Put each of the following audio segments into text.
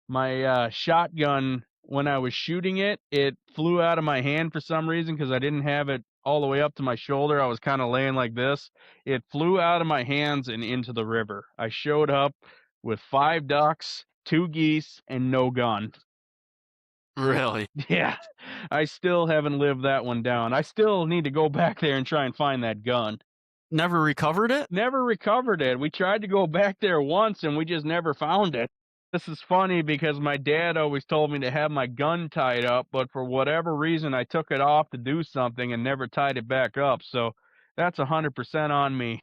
My shotgun, when I was shooting it, it flew out of my hand for some reason because I didn't have it all the way up to my shoulder. I was kind of laying like this. It flew out of my hands and into the river. I showed up with 5 ducks, 2 geese, and no gun. Really? Yeah, I still haven't lived that one down. I still need to go back there and try and find that gun. Never recovered it? Never recovered it. We tried to go back there once and we just never found it. This is funny because my dad always told me to have my gun tied up, but for whatever reason I took it off to do something and never tied it back up. So that's 100% on me.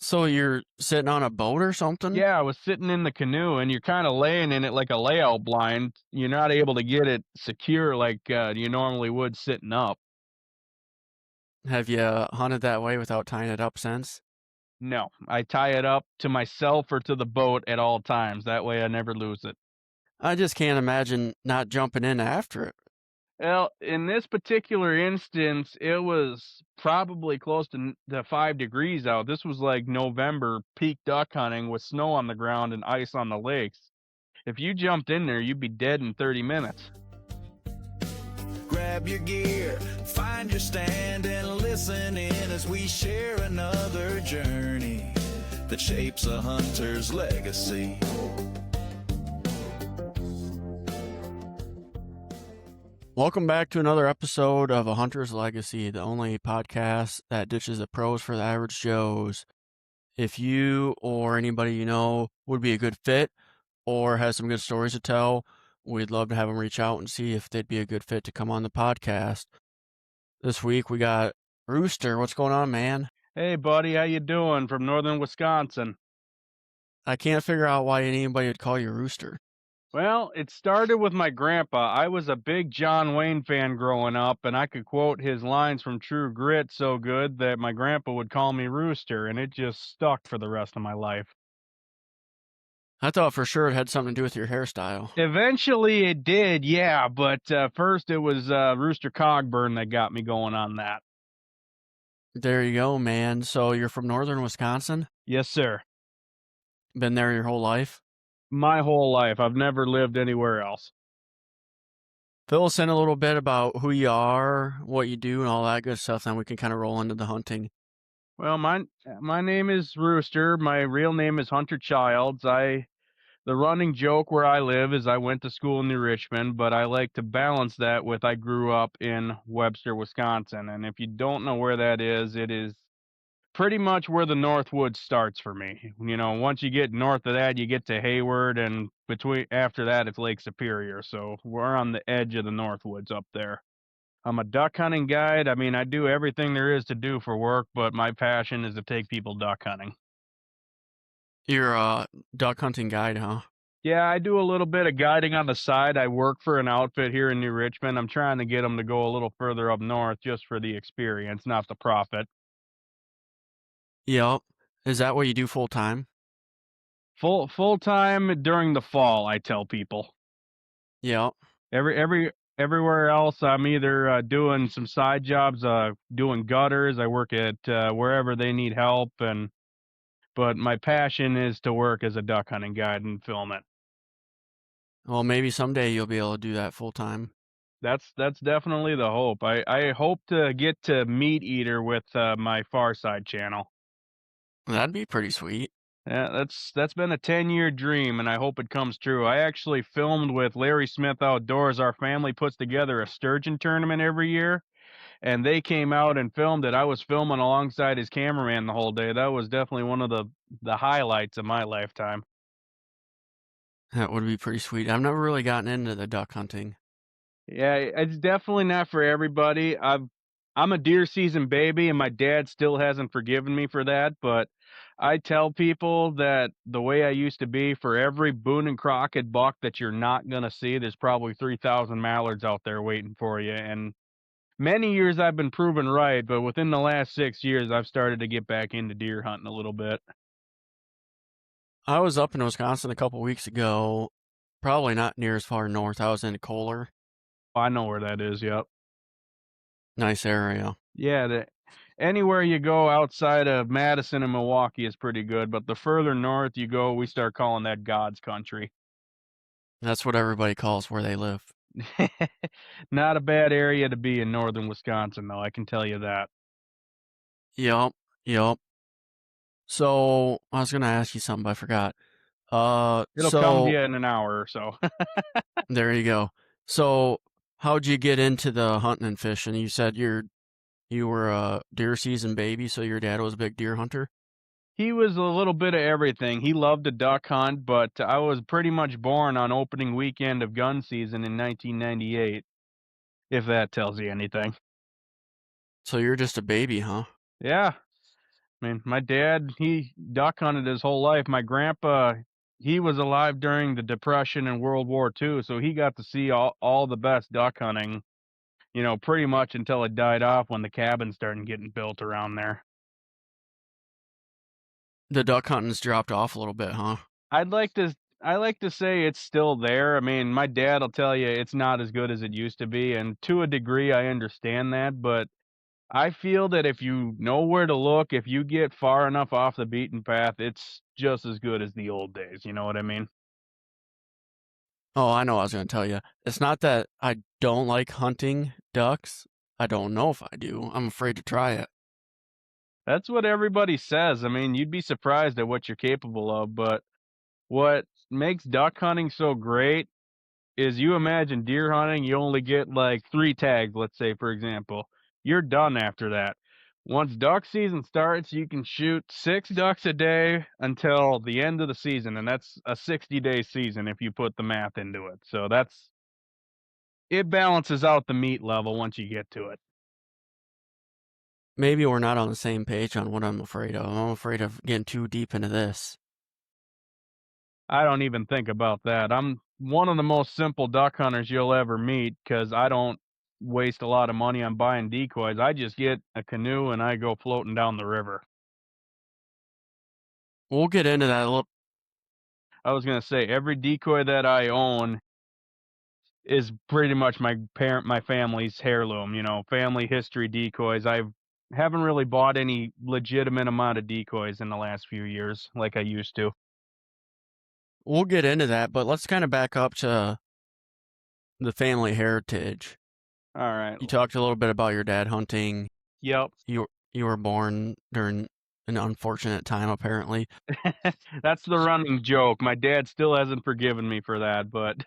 So you're sitting on a boat or something? Yeah, I was sitting in the canoe and you're kind of laying in it like a layout blind. You're not able to get it secure like you normally would sitting up. Have you hunted that way without tying it up since? No, I tie it up to myself or to the boat at all times. That way I never lose it. I just can't imagine not jumping in after it. Well, in this particular instance, it was probably close to 5 degrees out. This was like November peak duck hunting with snow on the ground and ice on the lakes. If you jumped in there, you'd be dead in 30 minutes. Grab your gear, find your stand, and listen in as we share another journey that shapes a hunter's legacy. Welcome back to another episode of A Hunter's Legacy, the only podcast that ditches the pros for the average Joes. If you or anybody you know would be a good fit or has some good stories to tell, we'd love to have them reach out and see if they'd be a good fit to come on the podcast. This week we got Rooster. What's going on, man? Hey, buddy, how you doing? From northern Wisconsin. I can't figure out why anybody would call you Rooster. Well, it started with my grandpa. I was a big John Wayne fan growing up, and I could quote his lines from True Grit so good that my grandpa would call me Rooster, and it just stuck for the rest of my life. I thought for sure it had something to do with your hairstyle. Eventually it did, yeah, but first it was Rooster Cogburn that got me going on that. There you go, man. So you're from northern Wisconsin? Yes, sir. Been there your whole life? My whole life. I've never lived anywhere else. Fill us in a little bit about who you are, what you do, and all that good stuff, then we can kind of roll into the hunting. Well, my name is Rooster. My real name is Hunter Childs. The running joke where I live is I went to school in New Richmond, but I like to balance that with I grew up in Webster, Wisconsin. And if you don't know where that is, it is pretty much where the Northwoods starts for me. You know, once you get north of that, you get to Hayward, and between after that, it's Lake Superior. So we're on the edge of the Northwoods up there. I'm a duck hunting guide. I mean, I do everything there is to do for work, but my passion is to take people duck hunting. You're a duck hunting guide, huh? Yeah, I do a little bit of guiding on the side. I work for an outfit here in New Richmond. I'm trying to get them to go a little further up north just for the experience, not the profit. Yep. Is that what you do full time? Full time during the fall, I tell people. Yep. Everywhere else, I'm either doing some side jobs, doing gutters. I work at wherever they need help, but my passion is to work as a duck hunting guide and film it. Well, maybe someday you'll be able to do that full time. That's definitely the hope. I hope to get to Meat Eater with my Far Side channel. That'd be pretty sweet. Yeah, that's been a 10-year dream, and I hope it comes true. I actually filmed with Larry Smith Outdoors. Our family puts together a sturgeon tournament every year, and they came out and filmed it. I was filming alongside his cameraman the whole day. That was definitely one of the highlights of my lifetime. That would be pretty sweet. I've never really gotten into the duck hunting. Yeah, it's definitely not for everybody. I'm a deer season baby, and my dad still hasn't forgiven me for that, but I tell people that the way I used to be, for every Boone and Crockett buck that you're not gonna see, there's probably 3,000 mallards out there waiting for you, and many years I've been proven right, but within the last 6 years, I've started to get back into deer hunting a little bit. I was up in Wisconsin a couple weeks ago, probably not near as far north. I was in Kohler. I know where that is, yep. Nice area. Yeah, anywhere you go outside of Madison and Milwaukee is pretty good, but the further north you go, we start calling that God's country. That's what everybody calls where they live. Not a bad area to be in northern Wisconsin, though, I can tell you that. Yep, yep. So I was gonna ask you something, but I forgot. It'll come to So you in an hour or so. there you go. So how'd you get into the hunting and fishing? You said you were a deer season baby, so your dad was a big deer hunter? He was a little bit of everything. He loved to duck hunt, but I was pretty much born on opening weekend of gun season in 1998, if that tells you anything. So you're just a baby, huh? Yeah. I mean, my dad, he duck hunted his whole life. My grandpa, he was alive during the Depression and World War II, so he got to see all the best duck hunting, pretty much until it died off when the cabins started getting built around there. The duck hunting's dropped off a little bit, huh? I'd like to I like to say it's still there. I mean, my dad'll tell you it's not as good as it used to be, and to a degree I understand that, but I feel that if you know where to look, if you get far enough off the beaten path, it's just as good as the old days, you know what I mean? Oh, I know what I was gonna tell you. It's not that I don't like hunting ducks. I don't know if I do. I'm afraid to try it. That's what everybody says. I mean, you'd be surprised at what you're capable of, but what makes duck hunting so great is you imagine deer hunting, you only get like 3 tags, let's say, for example. You're done after that. Once duck season starts, you can shoot 6 ducks a day until the end of the season, and that's a 60-day season if you put the math into it. So it balances out the meat level once you get to it. Maybe we're not on the same page on what I'm afraid of. I'm afraid of getting too deep into this. I don't even think about that. I'm one of the most simple duck hunters you'll ever meet because I don't waste a lot of money on buying decoys. I just get a canoe and I go floating down the river. We'll get into that a little. I was gonna say every decoy that I own is pretty much my family's heirloom, family history decoys. I haven't really bought any legitimate amount of decoys in the last few years like I used to. We'll get into that, but let's kind of back up to the family heritage. All right. You talked a little bit about your dad hunting. Yep. You were born during an unfortunate time, apparently. That's the running joke. My dad still hasn't forgiven me for that, but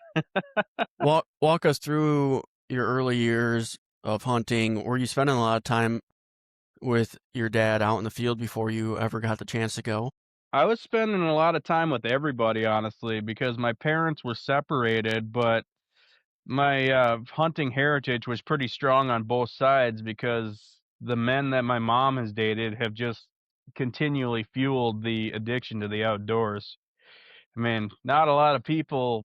Walk us through your early years of hunting. Were you spending a lot of time with your dad out in the field before you ever got the chance to go? I was spending a lot of time with everybody, honestly, because my parents were separated, but my hunting heritage was pretty strong on both sides because the men that my mom has dated have just continually fueled the addiction to the outdoors. I mean, not a lot of people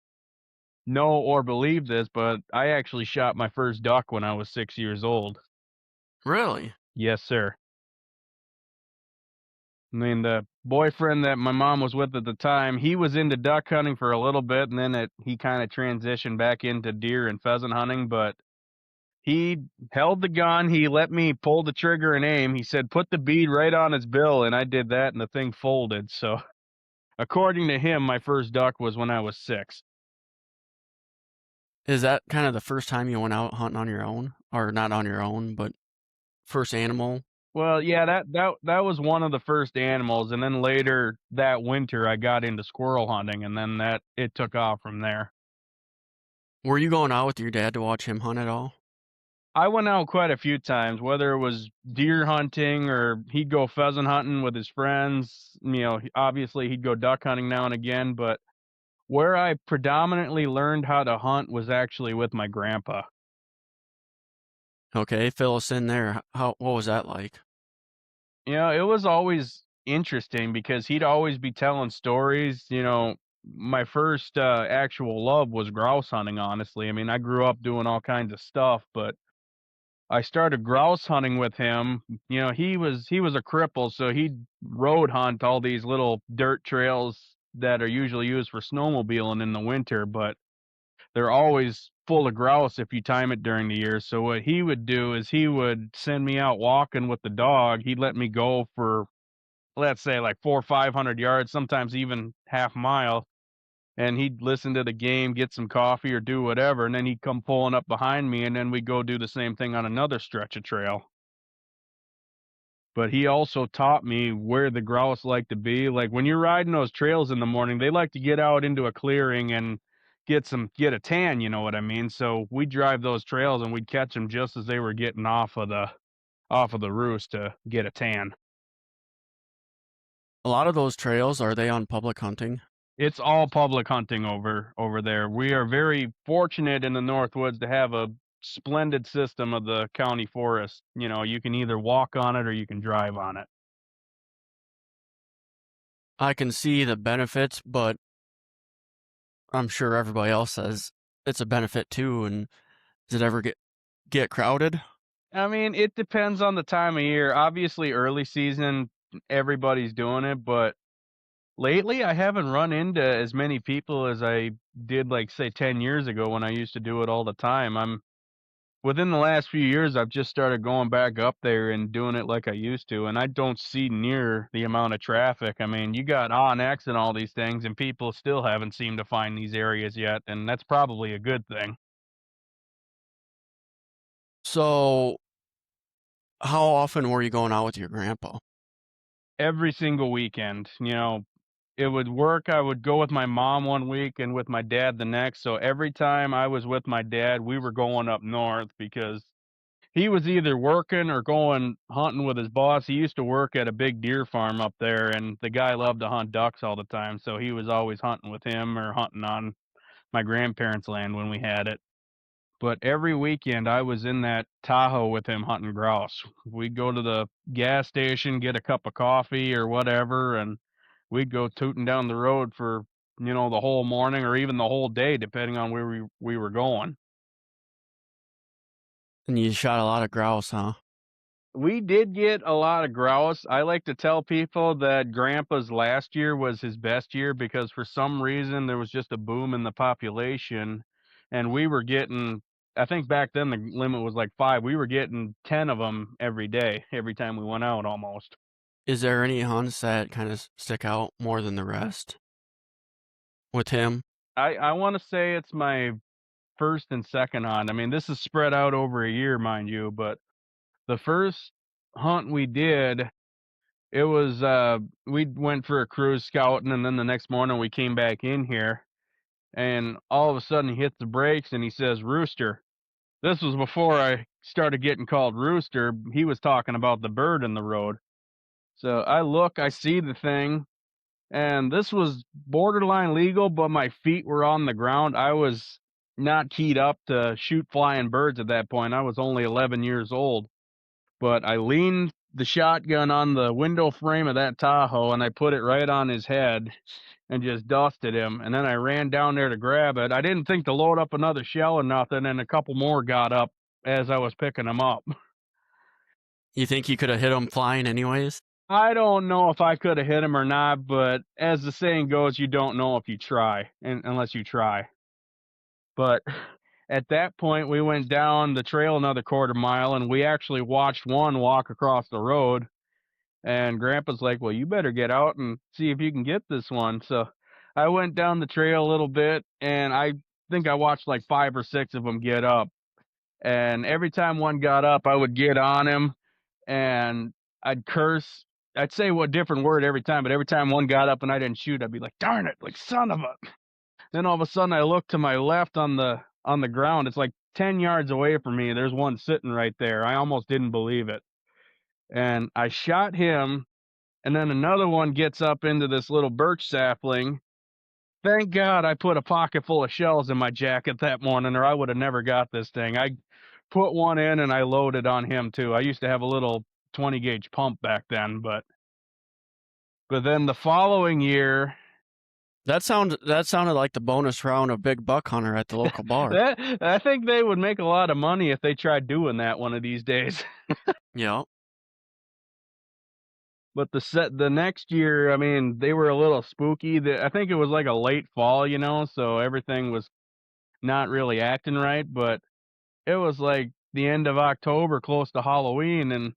know or believe this, but I actually shot my first duck when I was 6 years old. Really? Yes, sir. I mean, the boyfriend that my mom was with at the time, he was into duck hunting for a little bit, and then he kind of transitioned back into deer and pheasant hunting. But he held the gun. He let me pull the trigger and aim. He said, "Put the bead right on his bill," and I did that, and the thing folded. So, according to him, my first duck was when I was 6. Is that kind of the first time you went out hunting on your own? Or not on your own, but first animal? Well, yeah, that was one of the first animals, and then later that winter I got into squirrel hunting, and then that it took off from there. Were you going out with your dad to watch him hunt at all? I went out quite a few times, whether it was deer hunting or he'd go pheasant hunting with his friends. Obviously he'd go duck hunting now and again, but where I predominantly learned how to hunt was actually with my grandpa. Okay, fill us in there. What was that like? It was always interesting because he'd always be telling stories. My first actual love was grouse hunting, honestly. I mean, I grew up doing all kinds of stuff, but I started grouse hunting with him. He was a cripple, so he'd road hunt all these little dirt trails that are usually used for snowmobiling in the winter, but they're always full of grouse if you time it during the year. So what he would do is he would send me out walking with the dog. He'd let me go for, let's say, like 400 or 500 yards, sometimes even half mile. and he'd listen to the game, get some coffee or do whatever, and then he'd come pulling up behind me, and then we'd go do the same thing on another stretch of trail. But he also taught me where the grouse like to be. Like when you're riding those trails in the morning, they like to get out into a clearing and get a tan, you know what I mean? So we'd drive those trails and we'd catch them just as they were getting off of the roost to get a tan. A lot of those trails, are they on public hunting? It's all public hunting over there. We are very fortunate in the Northwoods to have a splendid system of the county forest. You know, you can either walk on it or you can drive on it. I can see the benefits, but I'm sure everybody else says it's a benefit too. And does it ever get crowded? I mean, it depends on the time of year. Obviously, early season, everybody's doing it, but lately I haven't run into as many people as I did, like, say, 10 years ago when I used to do it all the time. Within the last few years, I've just started going back up there and doing it like I used to, and I don't see near the amount of traffic. I mean, you got OnX and all these things, and people still haven't seemed to find these areas yet, and that's probably a good thing. So, how often were you going out with your grandpa? Every single weekend, it would work. I would go with my mom one week and with my dad the next. So every time I was with my dad, we were going up north because he was either working or going hunting with his boss. He used to work at a big deer farm up there, and the guy loved to hunt ducks all the time. So he was always hunting with him or hunting on my grandparents' land when we had it. But every weekend, I was in that Tahoe with him hunting grouse. We'd go to the gas station, get a cup of coffee or whatever, and we'd go tooting down the road for, the whole morning or even the whole day, depending on where we were going. And you shot a lot of grouse, huh? We did get a lot of grouse. I like to tell people that Grandpa's last year was his best year because for some reason there was just a boom in the population, and we were getting, I think back then the limit was like 5. We were getting 10 of them every day, every time we went out almost. Is there any hunts that kind of stick out more than the rest with him? I wanna say it's my first and second hunt. I mean, this is spread out over a year, mind you, but the first hunt we did, it was, we went for a cruise scouting, and then the next morning we came back in here, and all of a sudden he hits the brakes and he says, "Rooster." This was before I started getting called Rooster. He was talking about the bird in the road. So I look, I see the thing, and this was borderline legal, but my feet were on the ground. I was not keyed up to shoot flying birds at that point. I was only 11 years old. But I leaned the shotgun on the window frame of that Tahoe, and I put it right on his head and just dusted him, and then I ran down there to grab it. I didn't think to load up another shell or nothing, and a couple more got up as I was picking them up. You think you could have hit him flying anyways? I don't know if I coulda hit him or not, but as the saying goes, you don't know if you try, unless you try. But at that point, we went down the trail another quarter mile, and we actually watched one walk across the road. And Grandpa's like, "Well, you better get out and see if you can get this one." So I went down the trail a little bit, and I think I watched like 5 or 6 of them get up. And every time one got up, I would get on him and I'd curse. I'd say what different word every time, but every time one got up and I didn't shoot, I'd be like, "Darn it, like son of a." Then all of a sudden I look to my left on the ground. It's like 10 yards away from me. There's one sitting right there. I almost didn't believe it. And I shot him, and then another one gets up into this little birch sapling. Thank God I put a pocket full of shells in my jacket that morning, or I would have never got this thing. I put one in and I loaded on him too. I used to have a little 20 gauge pump back then, but then the following year, That sounded like the bonus round of Big Buck Hunter at the local bar. I think they would make a lot of money if they tried doing that one of these days. Yeah. But the next year, I mean, they were a little spooky. I think it was like a late fall, so everything was not really acting right. But it was like the end of October, close to Halloween, and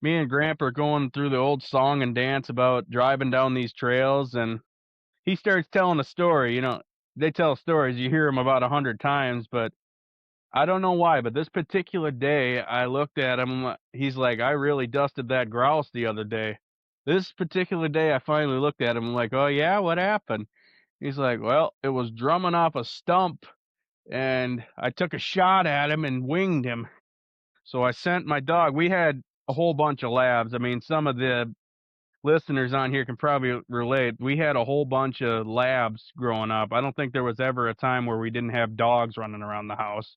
me and Grandpa are going through the old song and dance about driving down these trails, and he starts telling a story. They tell stories, you hear them about 100 times, but I don't know why, but this particular day, I looked at him, he's like, "I really dusted that grouse the other day." This particular day, I finally looked at him, like, "Oh, yeah? What happened?" He's like, "Well, it was drumming off a stump, and I took a shot at him and winged him. So I sent my dog." We had a whole bunch of labs. I mean, some of the listeners on here can probably relate. We had a whole bunch of labs growing up. I don't think there was ever a time where we didn't have dogs running around the house.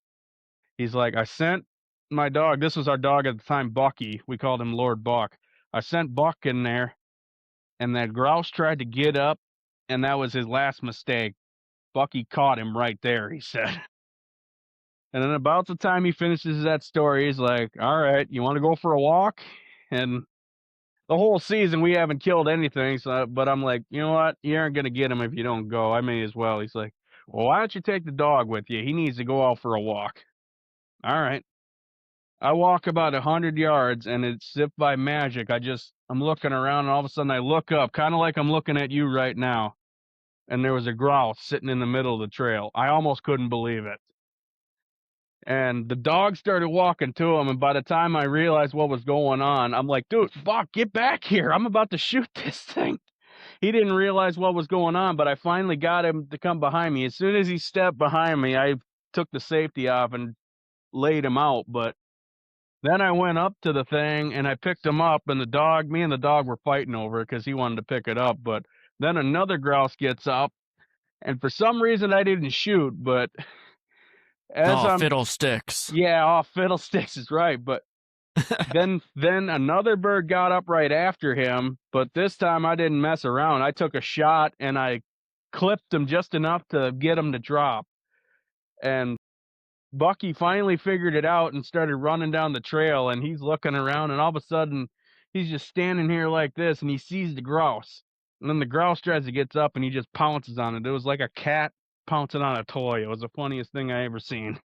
He's like, "I sent my dog." This was our dog at the time, Bucky. We called him Lord Buck. "I sent Buck in there, and that grouse tried to get up, and that was his last mistake. Bucky caught him right there," he said. And then about the time he finishes that story, he's like, "All right, you want to go for a walk?" And the whole season we haven't killed anything, but I'm like, "You know what? You aren't gonna get him if you don't go. I may as well." He's like, "Well, why don't you take the dog with you? He needs to go out for a walk." All right. I walk about 100 yards, and it's if by magic, I'm looking around, and all of a sudden I look up, kind of like I'm looking at you right now, and there was a grouse sitting in the middle of the trail. I almost couldn't believe it. And the dog started walking to him, and by the time I realized what was going on, I'm like, "Dude, Buck, get back here. I'm about to shoot this thing." He didn't realize what was going on, but I finally got him to come behind me. As soon as he stepped behind me, I took the safety off and laid him out. But then I went up to the thing and I picked him up, and me and the dog were fighting over it because he wanted to pick it up. But then another grouse gets up, and for some reason I didn't shoot, but as Oh, I'm fiddlesticks. yeah, oh, fiddlesticks is right. But then another bird got up right after him, but this time I didn't mess around. I took a shot and I clipped him just enough to get him to drop. And Bucky finally figured it out and started running down the trail, and he's looking around, and all of a sudden he's just standing here like this, and he sees the grouse. And then the grouse tries to get up and he just pounces on it. It was like a cat pouncing on a toy. It was the funniest thing I ever seen.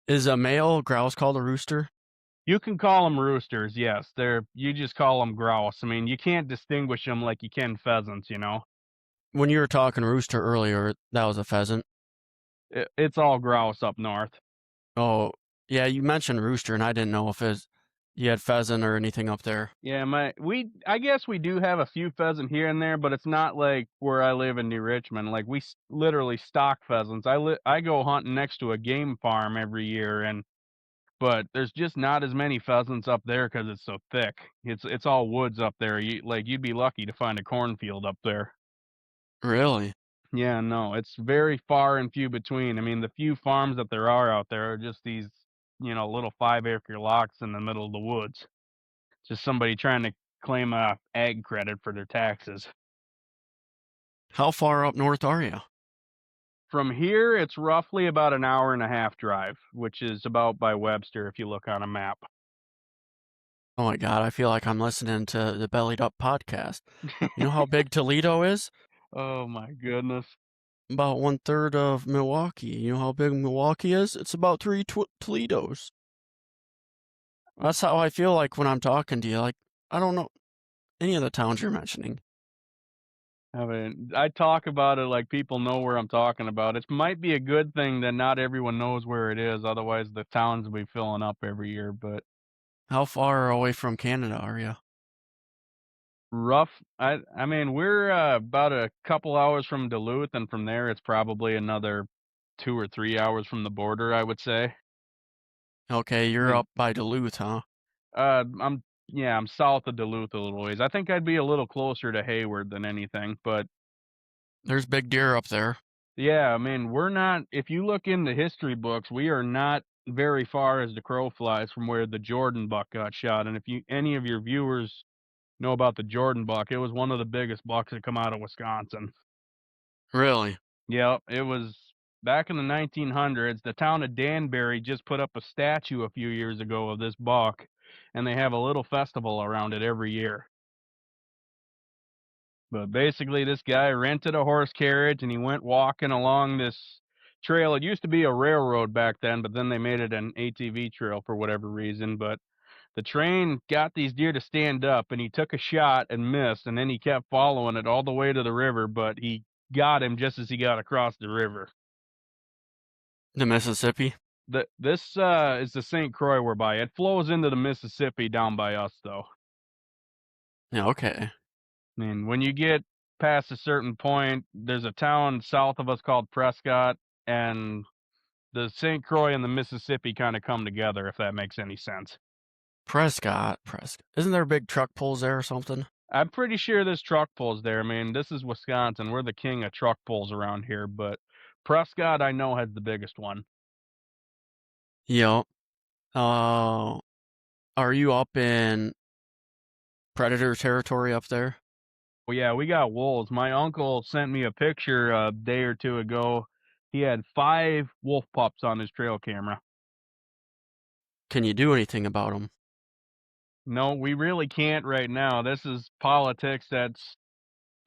Is a male grouse called a rooster? You can call them roosters, yes. You just call them grouse. I mean, you can't distinguish them like you can pheasants. When you were talking rooster earlier, that was a pheasant. It's all grouse up north. Oh, yeah, you mentioned rooster, and I didn't know if you had pheasant or anything up there. Yeah, I guess we do have a few pheasant here and there, but it's not like where I live in New Richmond. Like literally stock pheasants. I go hunting next to a game farm every year, but there's just not as many pheasants up there because it's so thick. It's all woods up there. You'd be lucky to find a cornfield up there. Really? Yeah, no, it's very far and few between. I mean, the few farms that there are out there are just these, little 5-acre lots in the middle of the woods. Just somebody trying to claim a ag credit for their taxes. How far up north are you? From here, it's roughly about an hour and a half drive, which is about by Webster if you look on a map. Oh my God, I feel like I'm listening to the Bellied Up podcast. You know how big Toledo is? Oh my goodness. About 1/3 of Milwaukee. You know how big Milwaukee is? It's about 3 Toledos. That's how I feel like when I'm talking to you. Like, I don't know any of the towns you're mentioning. I mean, I talk about it like people know where I'm talking about. It might be a good thing that not everyone knows where it is. Otherwise, the towns will be filling up every year. But How far away from Canada are you? rough. I mean, we're about a couple hours from Duluth, and from there, it's probably another 2 or 3 hours from the border, I would say. Okay, you're Like, up by Duluth, huh? I'm south of Duluth a little ways. I think I'd be a little closer to Hayward than anything, but There's big deer up there. yeah, I mean, we're not. If you look in the history books, we are not very far as the crow flies from where the Jordan buck got shot. And if any of your viewers know about the Jordan buck, it was one of the biggest bucks that come out of Wisconsin. Really? Yep, it was back in the 1900s. The town of Danbury just put up a statue a few years ago of this buck, and they have a little festival around it every year. But basically, this guy rented a horse carriage and he went walking along this trail. It used to be a railroad back then, but then they made it an ATV trail for whatever reason. But The train got these deer to stand up, and he took a shot and missed, and then he kept following it all the way to the river, but he got him just as he got across the river. The Mississippi? This is the St. Croix we're by. It flows into the Mississippi down by us, though. Yeah, okay. I mean, when you get past a certain point, there's a town south of us called Prescott, and the St. Croix and the Mississippi kind of come together, if that makes any sense. Prescott. Isn't there big truck pulls there or something? I'm pretty sure there's truck pulls there. I mean, this is Wisconsin. We're the king of truck pulls around here, but Prescott, I know, has the biggest one. Yep. Are you up in predator territory up there? Well, yeah, we got wolves. My uncle sent me a picture a day or two ago. He had 5 wolf pups on his trail camera. Can you do anything about them? No, we really can't right now. This is politics that's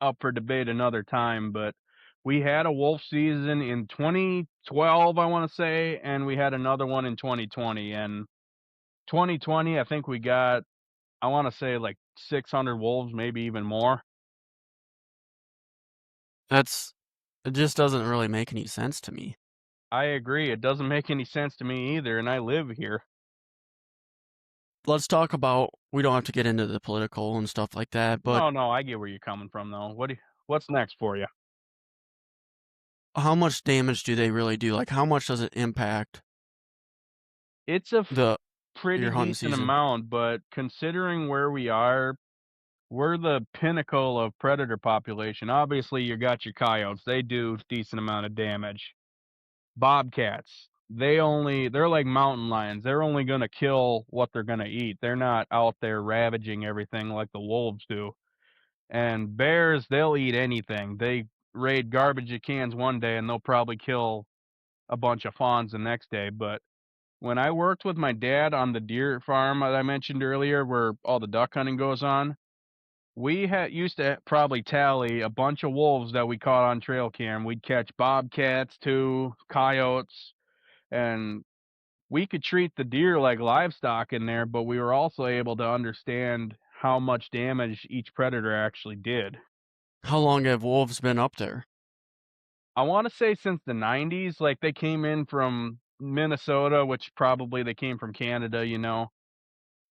up for debate another time, but we had a wolf season in 2012, I want to say, and we had another one in 2020. And 2020, I think we got, I want to say, like 600 wolves, maybe even more. It just doesn't really make any sense to me. I agree. It doesn't make any sense to me either, and I live here. Let's talk about, we don't have to get into the political and stuff like that, but No, I get where you're coming from, though. What's next for you? how much damage do they really do? Like, how much does it impact It's a pretty your hunting decent season? amount, but considering where we are, we're the pinnacle of predator population. Obviously, you got your coyotes. They do a decent amount of damage. Bobcats, they're like mountain lions. They're only going to kill what they're going to eat. They're not out there ravaging everything like the wolves do. And bears, they'll eat anything. They raid garbage cans one day and they'll probably kill a bunch of fawns the next day. But when I worked with my dad on the deer farm that I mentioned earlier, where all the duck hunting goes on, we used to probably tally a bunch of wolves that we caught on trail cam. We'd catch bobcats too, coyotes, and we could treat the deer like livestock in there, but we were also able to understand how much damage each predator actually did. How long have wolves been up there? I want to say since the 90s, like they came in from Minnesota, which probably they came from Canada, you know.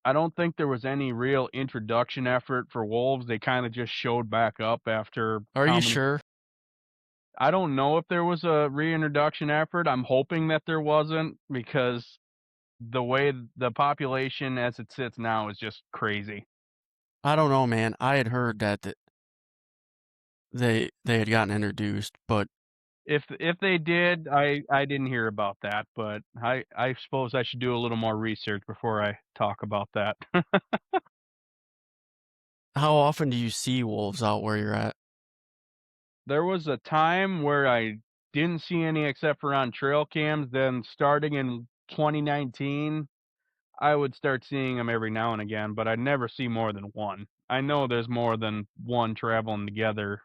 I don't think there was any real introduction effort for wolves. They kind of just showed back up after Are how you many. sure? I don't know if there was a reintroduction effort. I'm hoping that there wasn't, because the way the population as it sits now is just crazy. I don't know, man. I had heard that they had gotten introduced, but If they did, I didn't hear about that, but I suppose I should do a little more research before I talk about that. how often do you see wolves out where you're at? There was a time where I didn't see any except for on trail cams. Then starting in 2019, I would start seeing them every now and again, but I'd never see more than one. I know there's more than one traveling together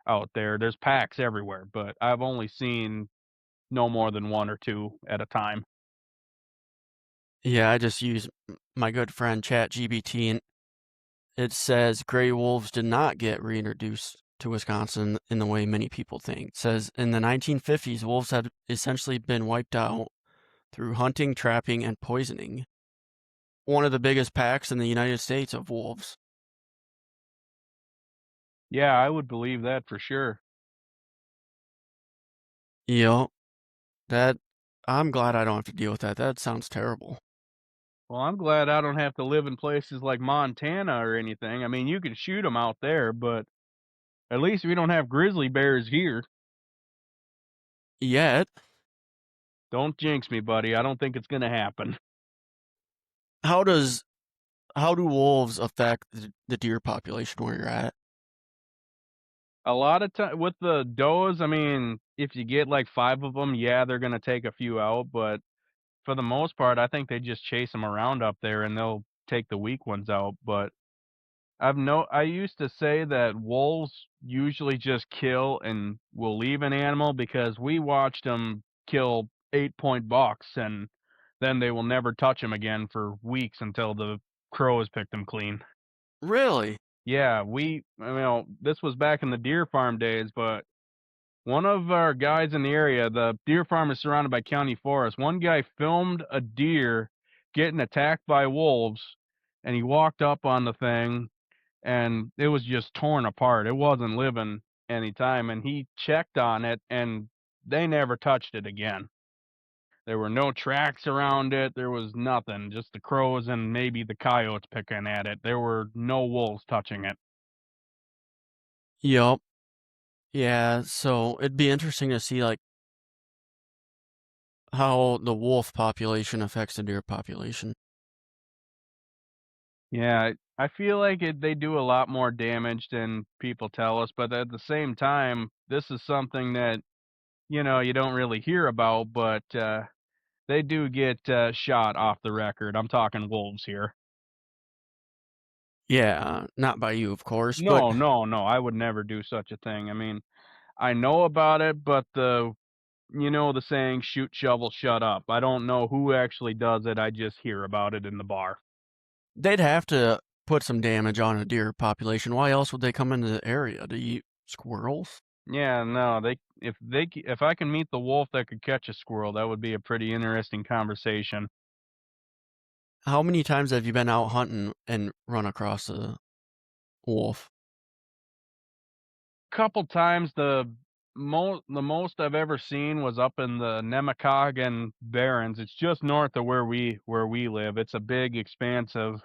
out there. There's packs everywhere, but I've only seen no more than 1 or 2 at a time. Yeah, I just use my good friend ChatGPT, and it says gray wolves did not get reintroduced to Wisconsin in the way many people think. It says in the 1950s, wolves had essentially been wiped out through hunting, trapping, and poisoning. One of the biggest packs in the United States of wolves. Yeah, I would believe that for sure. Yep. I'm glad I don't have to deal with that. That sounds terrible. Well, I'm glad I don't have to live in places like Montana or anything. I mean, you can shoot them out there, but at least we don't have grizzly bears here. Yet, Don't jinx me, buddy. I don't think it's gonna happen. how do wolves affect the deer population where you're at? A lot of time with the does, I mean, if you get like 5 of them, yeah, they're gonna take a few out, but for the most part, I think they just chase them around up there and they'll take the weak ones out. But I used to say that wolves usually just kill and will leave an animal, because we watched them kill 8-point bucks, and then they will never touch him again for weeks until the crows picked him clean. Really? Yeah, this was back in the deer farm days, but one of our guys in the area, the deer farm is surrounded by county forest. One guy filmed a deer getting attacked by wolves, and he walked up on the thing, and it was just torn apart. It wasn't living any time, and he checked on it, and they never touched it again. There were no tracks around it. There was nothing, just the crows and maybe the coyotes picking at it. There were no wolves touching it. Yup. Yeah, so it'd be interesting to see like how the wolf population affects the deer population. Yeah, I feel like they do a lot more damage than people tell us, but at the same time, this is something that, you don't really hear about, but they do get shot off the record. I'm talking wolves here. Yeah, not by you, of course, but No, no, no, I would never do such a thing. I mean, I know about it, but the saying, shoot, shovel, shut up. I don't know who actually does it. I just hear about it in the bar. they'd have to put some damage on a deer population. Why else would they come into the area to eat squirrels? Yeah, no, if I can meet the wolf that could catch a squirrel, that would be a pretty interesting conversation. How many times have you been out hunting and run across a wolf? Couple times the most I've ever seen was up in the Nemacolin Barrens. It's just north of where we live. It's a big expanse of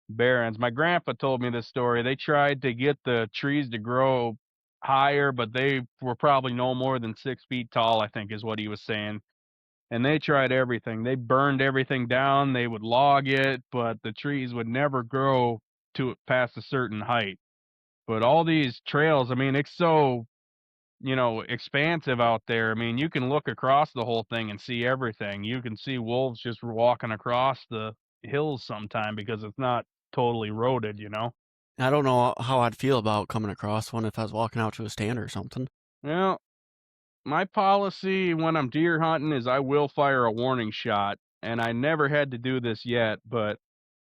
barrens. My grandpa told me this story. They tried to get the trees to grow higher, but they were probably no more than 6 feet tall, I think is what he was saying. And they tried everything. They burned everything down. They would log it, but the trees would never grow to past a certain height. But all these trails, I mean, it's so, expansive out there. I mean, you can look across the whole thing and see everything. You can see wolves just walking across the hills sometime because it's not totally roaded. I don't know how I'd feel about coming across one if I was walking out to a stand or something. Well, my policy when I'm deer hunting is I will fire a warning shot, and I never had to do this yet, but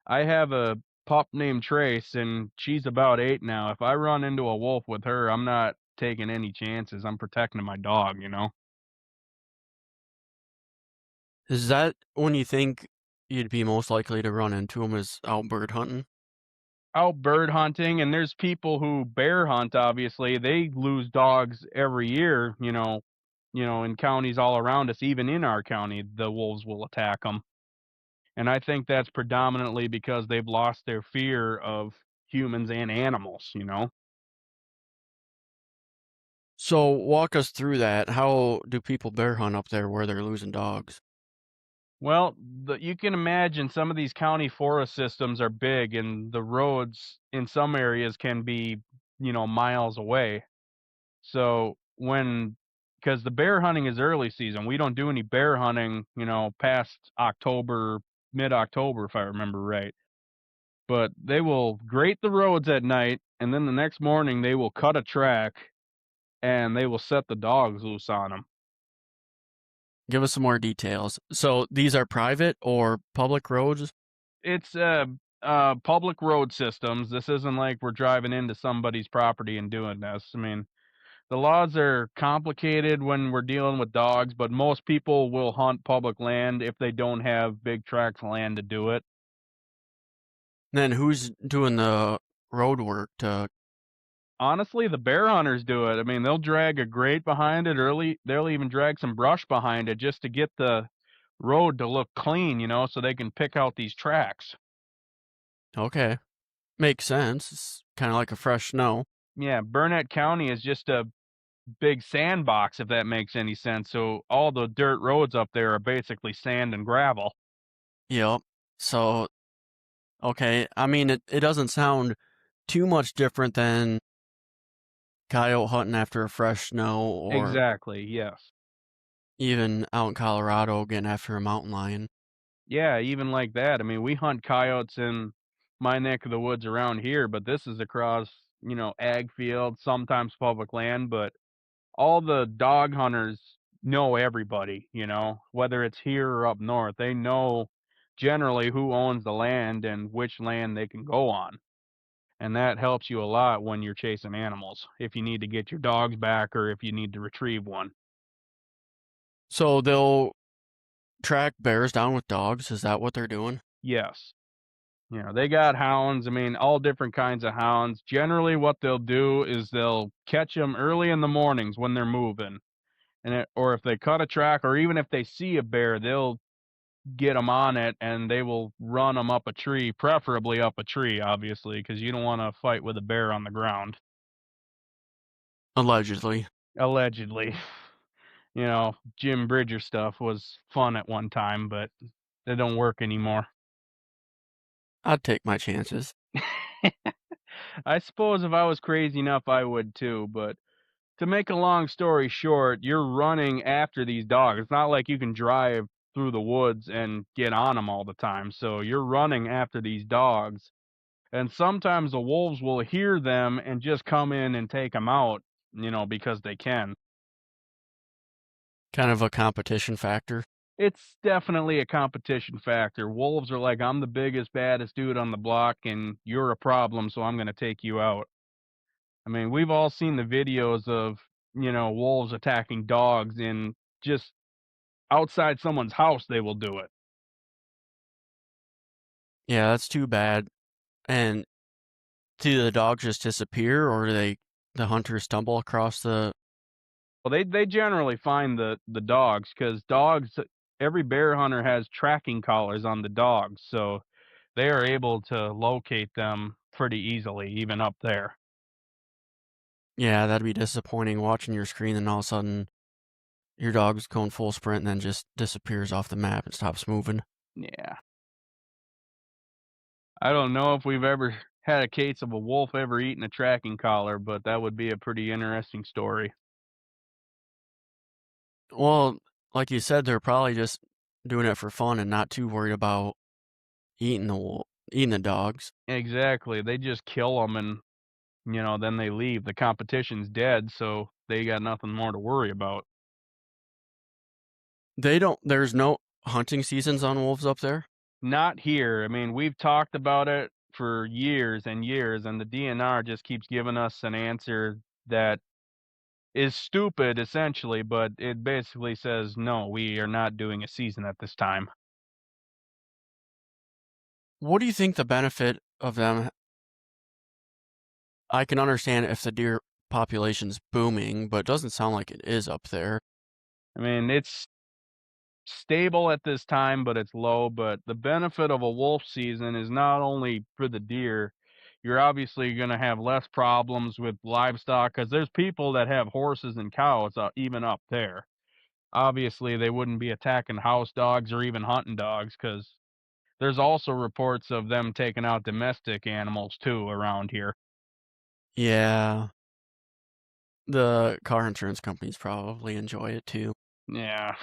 I have a pup named Trace, and she's about 8 now. If I run into a wolf with her, I'm not taking any chances. I'm protecting my dog. Is that when you think you'd be most likely to run into them is out bird hunting? Out bird hunting, and there's people who bear hunt, obviously. They lose dogs every year, in counties all around us, even in our county, the wolves will attack them. And I think that's predominantly because they've lost their fear of humans and animals. So walk us through that. How do people bear hunt up there where they're losing dogs? Well, you can imagine some of these county forest systems are big, and the roads in some areas can be, miles away. So because the bear hunting is early season, we don't do any bear hunting, past October, mid-October, if I remember right. But they will grate the roads at night, and then the next morning they will cut a track and they will set the dogs loose on them. Give us some more details. So these are private or public roads? It's public road systems. This isn't like we're driving into somebody's property and doing this. I mean, the laws are complicated when we're dealing with dogs, but most people will hunt public land if they don't have big tracts of land to do it. Then who's doing the road work to Honestly, the bear hunters do it. I mean, they'll drag a grate behind it, or they'll even drag some brush behind it just to get the road to look clean, so they can pick out these tracks. Okay. Makes sense. It's kind of like a fresh snow. Yeah, Burnett County is just a big sandbox, if that makes any sense. So all the dirt roads up there are basically sand and gravel. Yep. So, okay. I mean, it doesn't sound too much different than coyote hunting after a fresh snow or Exactly, yes. even out in Colorado getting after a mountain lion. Yeah, even like that. I mean, we hunt coyotes in my neck of the woods around here, but this is across, ag fields, sometimes public land, but all the dog hunters, know everybody, whether it's here or up north. They know generally who owns the land and which land they can go on. And that helps you a lot when you're chasing animals, if you need to get your dogs back or if you need to retrieve one. So they'll track bears down with dogs. Is that what they're doing? Yes. They got hounds. I mean, all different kinds of hounds. Generally, what they'll do is they'll catch them early in the mornings when they're moving. Or if they cut a track, or even if they see a bear, they'll get them on it and they will run them up a tree, preferably up a tree, obviously, because you don't want to fight with a bear on the ground. Allegedly. Allegedly. Jim Bridger stuff was fun at one time, but it don't work anymore. I'd take my chances. I suppose if I was crazy enough, I would too, but to make a long story short, you're running after these dogs. It's not like you can drive through the woods and get on them all the time. So you're running after these dogs. And sometimes the wolves will hear them and just come in and take them out, because they can. Kind of a competition factor. It's definitely a competition factor. Wolves are like, I'm the biggest, baddest dude on the block, and you're a problem, so I'm going to take you out. I mean, we've all seen the videos of, wolves attacking dogs in just outside someone's house, they will do it. Yeah, that's too bad. And do the dogs just disappear, or do the hunters stumble across the... Well, they generally find the dogs because dogs, every bear hunter has tracking collars on the dogs, so they are able to locate them pretty easily, even up there. Yeah, that'd be disappointing watching your screen and all of a sudden your dog's going full sprint and then just disappears off the map and stops moving. Yeah. I don't know if we've ever had a case of a wolf ever eating a tracking collar, but that would be a pretty interesting story. Well, like you said, they're probably just doing it for fun and not too worried about eating the dogs. Exactly. They just kill them and, then they leave. The competition's dead, so they got nothing more to worry about. There's no hunting seasons on wolves up there? Not here. I mean, we've talked about it for years and years, and the DNR just keeps giving us an answer that is stupid, essentially, but it basically says, no, we are not doing a season at this time. What do you think the benefit of them? I can understand if the deer population's booming, but it doesn't sound like it is up there. I mean, it's stable at this time, but it's low. But the benefit of a wolf season is not only for the deer, you're obviously going to have less problems with livestock because there's people that have horses and cows even up there. Obviously, they wouldn't be attacking house dogs or even hunting dogs because there's also reports of them taking out domestic animals too around here. Yeah. The car insurance companies probably enjoy it too. Yeah.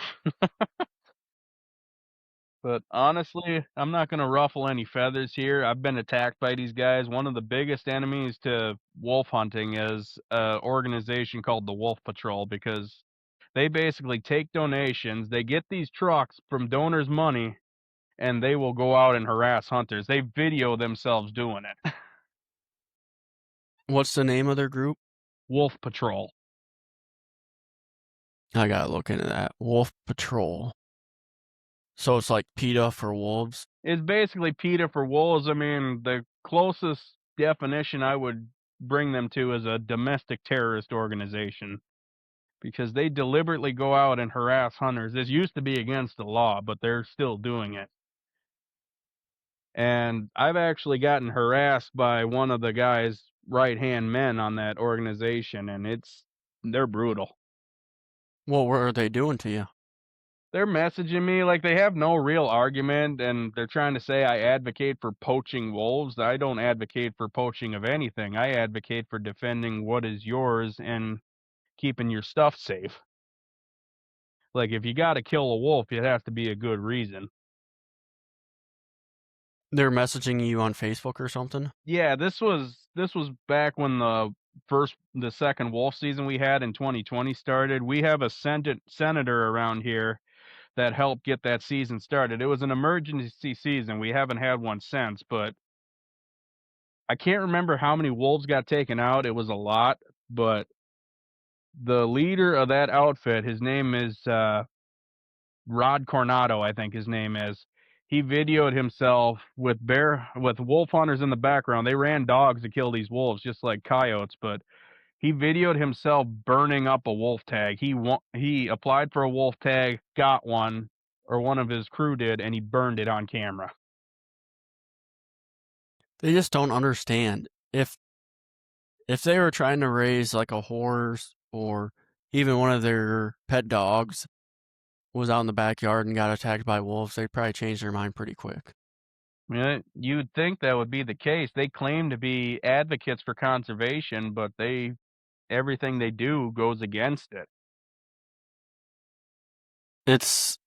But honestly, I'm not going to ruffle any feathers here. I've been attacked by these guys. One of the biggest enemies to wolf hunting is an organization called the Wolf Patrol because they basically take donations. They get these trucks from donors' money and they will go out and harass hunters. They video themselves doing it. What's the name of their group? Wolf Patrol. I gotta look into that. Wolf Patrol. So it's like PETA for wolves? It's basically PETA for wolves. I mean, the closest definition I would bring them to is a domestic terrorist organization because they deliberately go out and harass hunters. This used to be against the law, but they're still doing it. And I've actually gotten harassed by one of the guy's right-hand men on that organization, and they're brutal. What were they doing to you? They're messaging me like they have no real argument, and they're trying to say I advocate for poaching wolves. I don't advocate for poaching of anything. I advocate for defending what is yours and keeping your stuff safe. Like, if you gotta kill a wolf, it has to be a good reason. They're messaging you on Facebook or something? Yeah, this was back when the the second wolf season we had in 2020 started, we have a senator around here that helped get that season started. It was an emergency season. We haven't had one since, but I can't remember how many wolves got taken out. It was a lot, but the leader of that outfit, his name is Rod Coronado, I think his name is. He videoed himself with wolf hunters in the background. They ran dogs to kill these wolves just like coyotes, but he videoed himself burning up a wolf tag. He applied for a wolf tag, got one, or one of his crew did, and he burned it on camera. They just don't understand. If they were trying to raise like a horse or even one of their pet dogs was out in the backyard and got attacked by wolves, they'd probably change their mind pretty quick. Yeah, you'd think that would be the case. They claim to be advocates for conservation, but everything they do goes against it. It's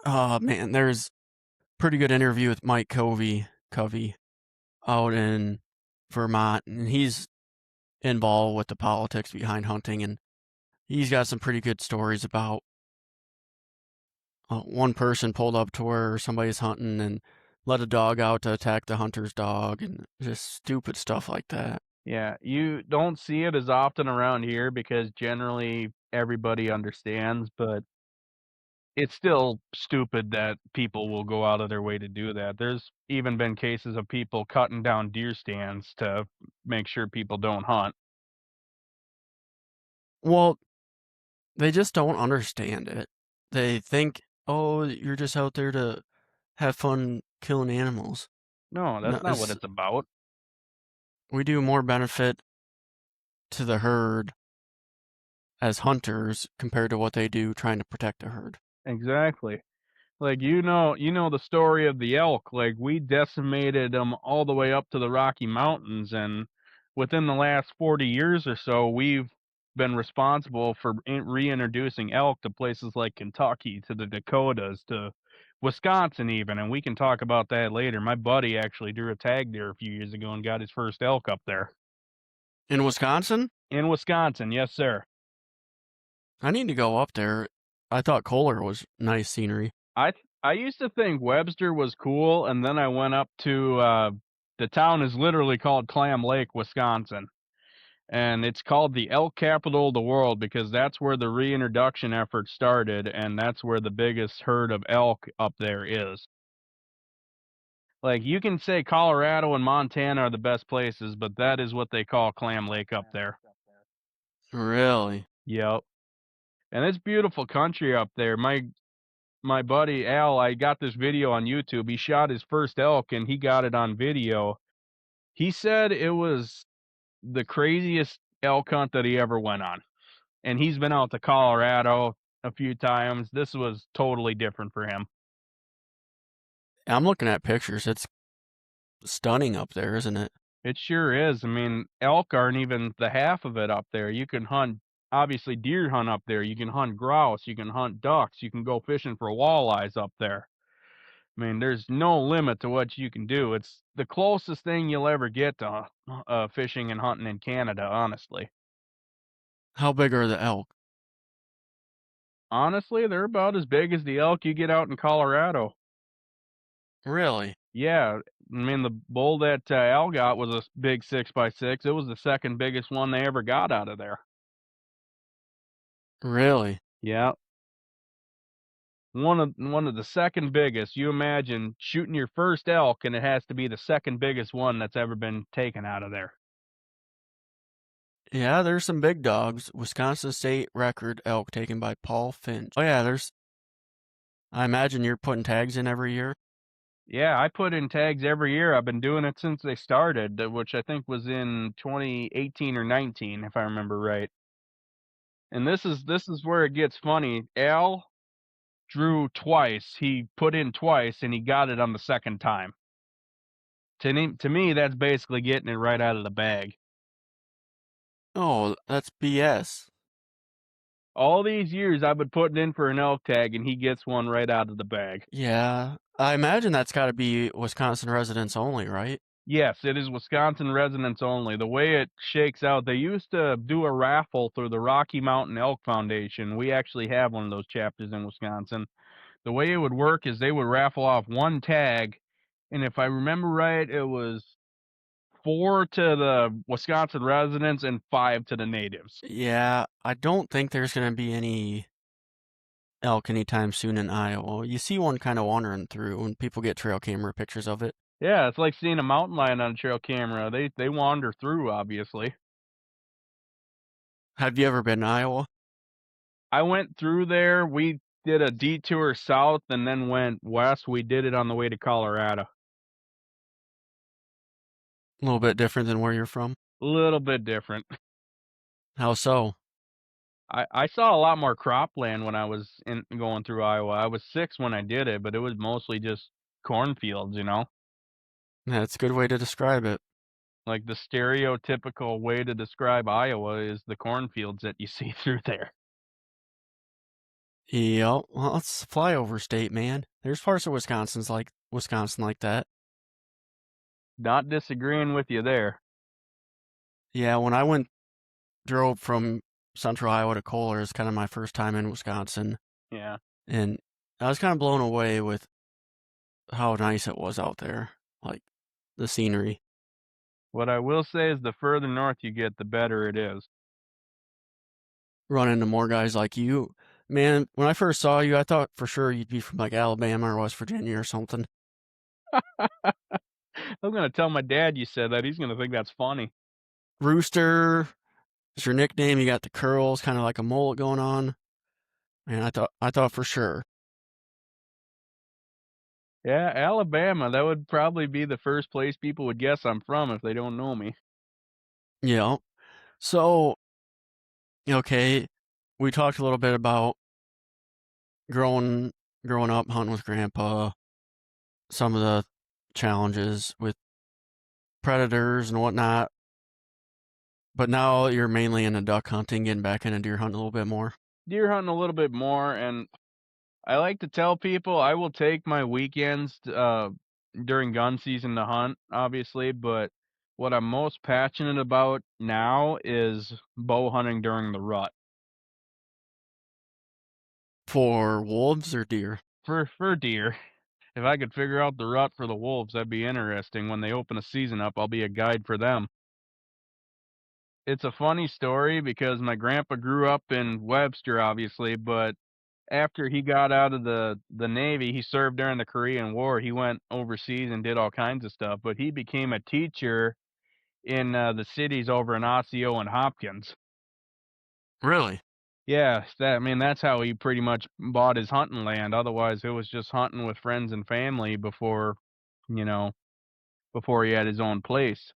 oh man, there's pretty good interview with Mike Covey out in Vermont, and he's involved with the politics behind hunting, and he's got some pretty good stories about one person pulled up to where somebody's hunting and let a dog out to attack the hunter's dog, and just stupid stuff like that. Yeah, you don't see it as often around here because generally everybody understands, but it's still stupid that people will go out of their way to do that. There's even been cases of people cutting down deer stands to make sure people don't hunt. Well, they just don't understand it. They think, oh, you're just out there to have fun killing animals. No, No, that's not what it's about. we do more benefit to the herd as hunters compared to what they do trying to protect the herd. Exactly. Like you know the story of the elk. Like we decimated them all the way up to the Rocky Mountains, and within the last 40 years or so, we've been responsible for reintroducing elk to places like Kentucky, to the Dakotas, to Wisconsin even, and we can talk about that later. My buddy actually drew a tag there a few years ago and got his first elk up there. In Wisconsin? In Wisconsin, yes sir. I need to go up there. I thought Kohler was nice scenery. I used to think Webster was cool, and then I went up to the town is literally called Clam Lake, Wisconsin, and it's called the elk capital of the world because that's where the reintroduction effort started, and that's where the biggest herd of elk up there is. Like you can say Colorado and Montana are the best places, but that is what they call Clam Lake up there. Really? Yep. And it's beautiful country up there. My buddy Al, I got this video on YouTube. He shot his first elk and he got it on video. He said it was the craziest elk hunt that he ever went on. And he's been out to Colorado a few times. This was totally different for him. I'm looking at pictures. It's stunning up there, isn't it? It sure is. I mean, elk aren't even the half of it up there. You can hunt, obviously, deer hunt up there. You can hunt grouse. You can hunt ducks. You can go fishing for walleyes up there. I mean, there's no limit to what you can do. It's the closest thing you'll ever get to fishing and hunting in Canada, honestly. How big are the elk? Honestly, they're about as big as the elk you get out in Colorado. Really? Yeah, I mean, the bull that Al got was a big 6x6. It was the second biggest one they ever got out of there. Really? Yeah. One of the second biggest. You imagine shooting your first elk and it has to be the second biggest one that's ever been taken out of there. Yeah, there's some big dogs. Wisconsin state record elk taken by Paul Finch. Oh yeah, I imagine you're putting tags in every year. Yeah, I put in tags every year. I've been doing it since they started, which I think was in 2018 or 19, if I remember right. And this is where it gets funny. Al drew twice. He put in twice, and he got it on the second time. To me, that's basically getting it right out of the bag. Oh, that's BS. All these years, I've been putting in for an elk tag, and he gets one right out of the bag. Yeah, I imagine that's got to be Wisconsin residents only, right? Yes, it is Wisconsin residents only. The way it shakes out, they used to do a raffle through the Rocky Mountain Elk Foundation. We actually have one of those chapters in Wisconsin. The way it would work is they would raffle off one tag, and if I remember right, it was 4 to the Wisconsin residents and 5 to the natives. Yeah, I don't think there's going to be any elk anytime soon in Iowa. You see one kind of wandering through when people get trail camera pictures of it. Yeah, it's like seeing a mountain lion on a trail camera. They wander through, obviously. Have you ever been to Iowa? I went through there. We did a detour south and then went west. We did it on the way to Colorado. A little bit different than where you're from. A little bit different. How so? I saw a lot more cropland when I was going through Iowa. I was 6 when I did it, but it was mostly just cornfields, you know? That's a good way to describe it. Like the stereotypical way to describe Iowa is the cornfields that you see through there. Yep. Well, it's a flyover state, man. There's parts of Wisconsin like that. Not disagreeing with you there. Yeah, when I drove from central Iowa to Kohler, it's kind of my first time in Wisconsin, Yeah. and I was kind of blown away with how nice it was out there, like the scenery. What I will say is the further north you get, the better it is. Run into more guys like you. Man, when I first saw you, I thought for sure you'd be from like Alabama or West Virginia or something. I'm gonna tell my dad you said that. He's gonna think that's funny. Rooster is your nickname. You got the curls, kind of like a mullet going on. Man, I thought for sure. Yeah, Alabama. That would probably be the first place people would guess I'm from if they don't know me. Yeah. So, okay, we talked a little bit about growing up hunting with Grandpa, some of the challenges with predators and whatnot. But now you're mainly into duck hunting, getting back into deer hunting a little bit more. Deer hunting a little bit more, and I like to tell people I will take my weekends during gun season to hunt, obviously, but what I'm most passionate about now is bow hunting during the rut. For wolves or deer? For deer. If I could figure out the rut for the wolves, that'd be interesting. When they open a season up, I'll be a guide for them. It's a funny story because my grandpa grew up in Webster, obviously, but after he got out of the Navy, he served during the Korean War. He went overseas and did all kinds of stuff, but he became a teacher in the cities over in Osseo and Hopkins. Really? Yeah, I mean, that's how he pretty much bought his hunting land. Otherwise, it was just hunting with friends and family before, you know, before he had his own place.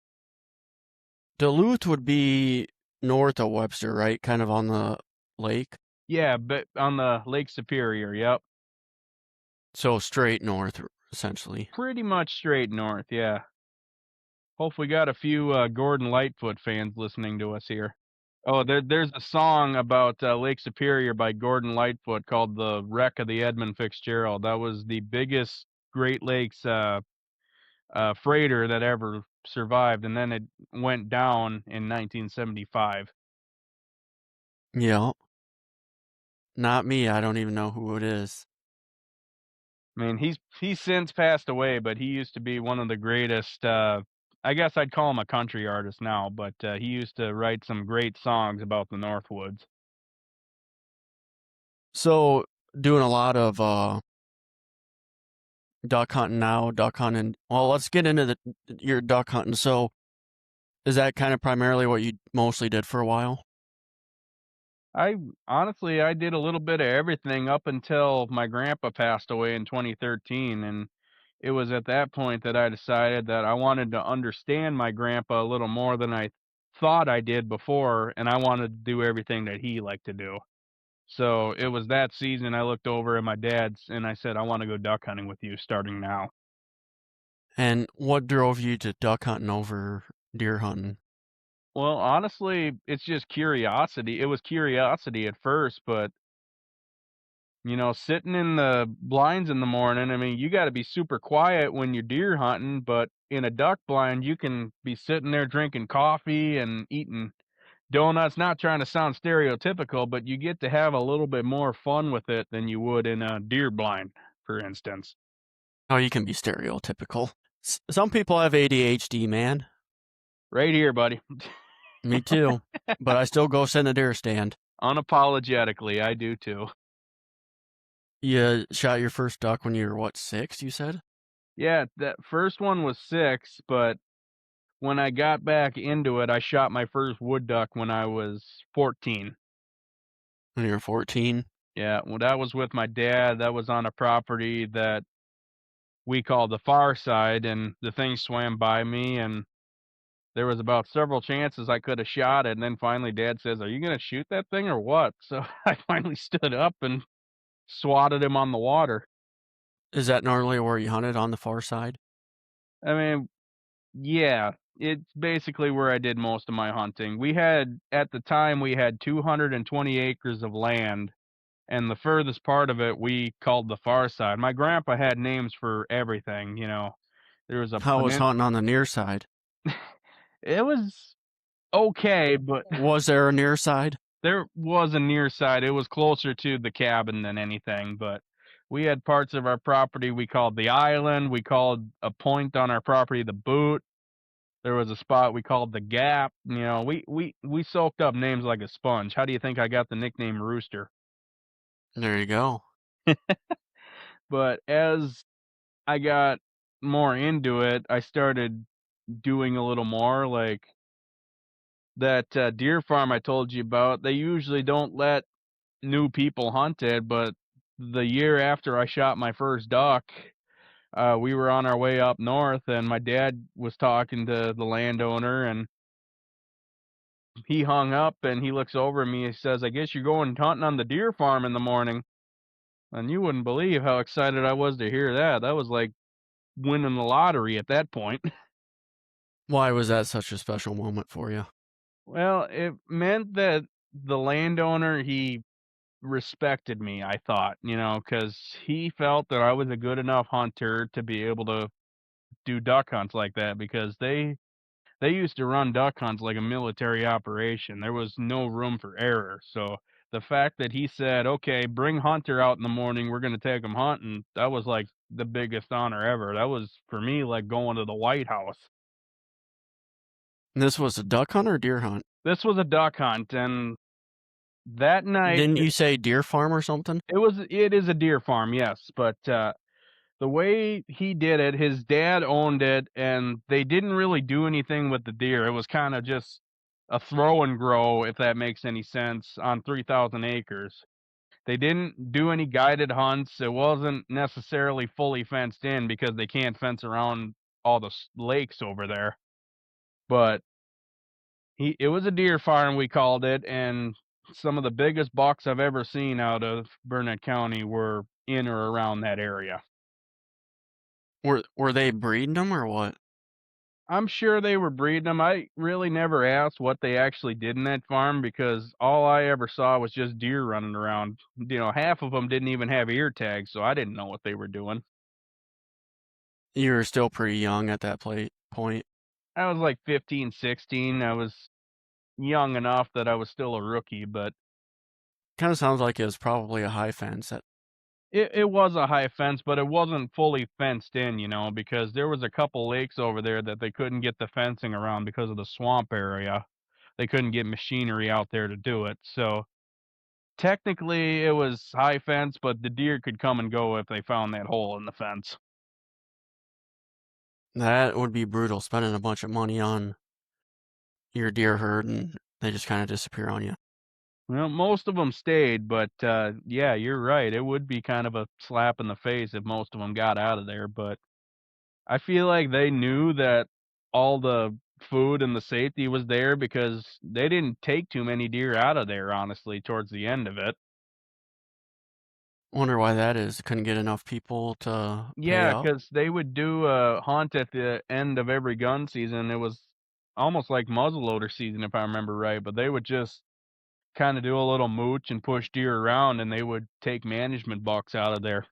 Duluth would be north of Webster, right? Kind of on the lake. Yeah, but on the Lake Superior, yep. So straight north, essentially. Pretty much straight north, yeah. Hopefully got a few Gordon Lightfoot fans listening to us here. Oh, there's a song about Lake Superior by Gordon Lightfoot called "The Wreck of the Edmund Fitzgerald." That was the biggest Great Lakes freighter that ever survived, and then it went down in 1975. Yeah. Not me. I don't even know who it is. I mean, he's since passed away, but he used to be one of the greatest. I guess I'd call him a country artist now, but he used to write some great songs about the Northwoods. So doing a lot of duck hunting now, duck hunting. Well, let's get into your duck hunting. So is that kind of primarily what you mostly did for a while? I honestly, I did a little bit of everything up until my grandpa passed away in 2013, and it was at that point that I decided that I wanted to understand my grandpa a little more than I thought I did before, and I wanted to do everything that he liked to do. So it was that season I looked over at my dad's and I said, I want to go duck hunting with you starting now. And what drove you to duck hunting over deer hunting? Well, honestly, it's just curiosity. It was curiosity at first, but sitting in the blinds in the morning, I mean, you gotta be super quiet when you're deer hunting, but in a duck blind, you can be sitting there drinking coffee and eating donuts, not trying to sound stereotypical, but you get to have a little bit more fun with it than you would in a deer blind, for instance. Oh, you can be stereotypical. Some people have ADHD, man. Right here, buddy. Me too. But I still go sit in a deer stand. Unapologetically, I do too. You shot your first duck when you were, what, 6, you said? Yeah, that first one was 6, but when I got back into it, I shot my first wood duck when I was 14. When you were 14? Yeah, well, that was with my dad. That was on a property that we called the far side, and the thing swam by me, and there was about several chances I could have shot it, and then finally Dad says, "Are you gonna shoot that thing or what?" So I finally stood up and swatted him on the water. Is that normally where you hunted, on the far side? I mean, yeah, it's basically where I did most of my hunting. At the time, we had 220 acres of land, and the furthest part of it we called the far side. My grandpa had names for everything. There was a How was hunting on the near side? It was okay, but Was there a near side? there was a near side. It was closer to the cabin than anything, but we had parts of our property we called the island. We called a point on our property the boot. There was a spot we called the gap. We soaked up names like a sponge. How do you think I got the nickname Rooster? There you go. But as I got more into it, I started doing a little more like that deer farm I told you about. They usually don't let new people hunt it, but the year after I shot my first duck, we were on our way up north, and my dad was talking to the landowner, and he hung up, and he looks over at me. He says, "I guess you're going hunting on the deer farm in the morning." And you wouldn't believe how excited I was to hear that. That was like winning the lottery at that point. Why was that such a special moment for you? Well, it meant that the landowner, he respected me, I thought, because he felt that I was a good enough hunter to be able to do duck hunts like that because they used to run duck hunts like a military operation. There was no room for error. So the fact that he said, "Okay, bring Hunter out in the morning. We're going to take him hunting," that was like the biggest honor ever. That was for me like going to the White House. And this was a duck hunt or deer hunt? This was a duck hunt, and that night Didn't you say deer farm or something? it is a deer farm, yes, but the way he did it, his dad owned it, and they didn't really do anything with the deer. It was kind of just a throw and grow, if that makes any sense, on 3,000 acres. They didn't do any guided hunts. It wasn't necessarily fully fenced in because they can't fence around all the lakes over there. But it was a deer farm, we called it, and some of the biggest bucks I've ever seen out of Burnett County were in or around that area. Were they breeding them or what? I'm sure they were breeding them. I really never asked what they actually did in that farm because all I ever saw was just deer running around. Half of them didn't even have ear tags, so I didn't know what they were doing. You were still pretty young at that point. I was like 15, 16. I was young enough that I was still a rookie, but Kind of sounds like it was probably a high fence. it was a high fence, but it wasn't fully fenced in, because there was a couple lakes over there that they couldn't get the fencing around because of the swamp area. They couldn't get machinery out there to do it. So technically, it was high fence, but the deer could come and go if they found that hole in the fence. That would be brutal, spending a bunch of money on your deer herd and they just kind of disappear on you. Well, most of them stayed, but yeah, you're right. It would be kind of a slap in the face if most of them got out of there. But I feel like they knew that all the food and the safety was there because they didn't take too many deer out of there, honestly, towards the end of it. Wonder why that is. Couldn't get enough people to pay Yeah, up. because they would do a hunt at the end of every gun season. It was almost like muzzleloader season, if I remember right. But they would just kind of do a little mooch and push deer around, and they would take management bucks out of there.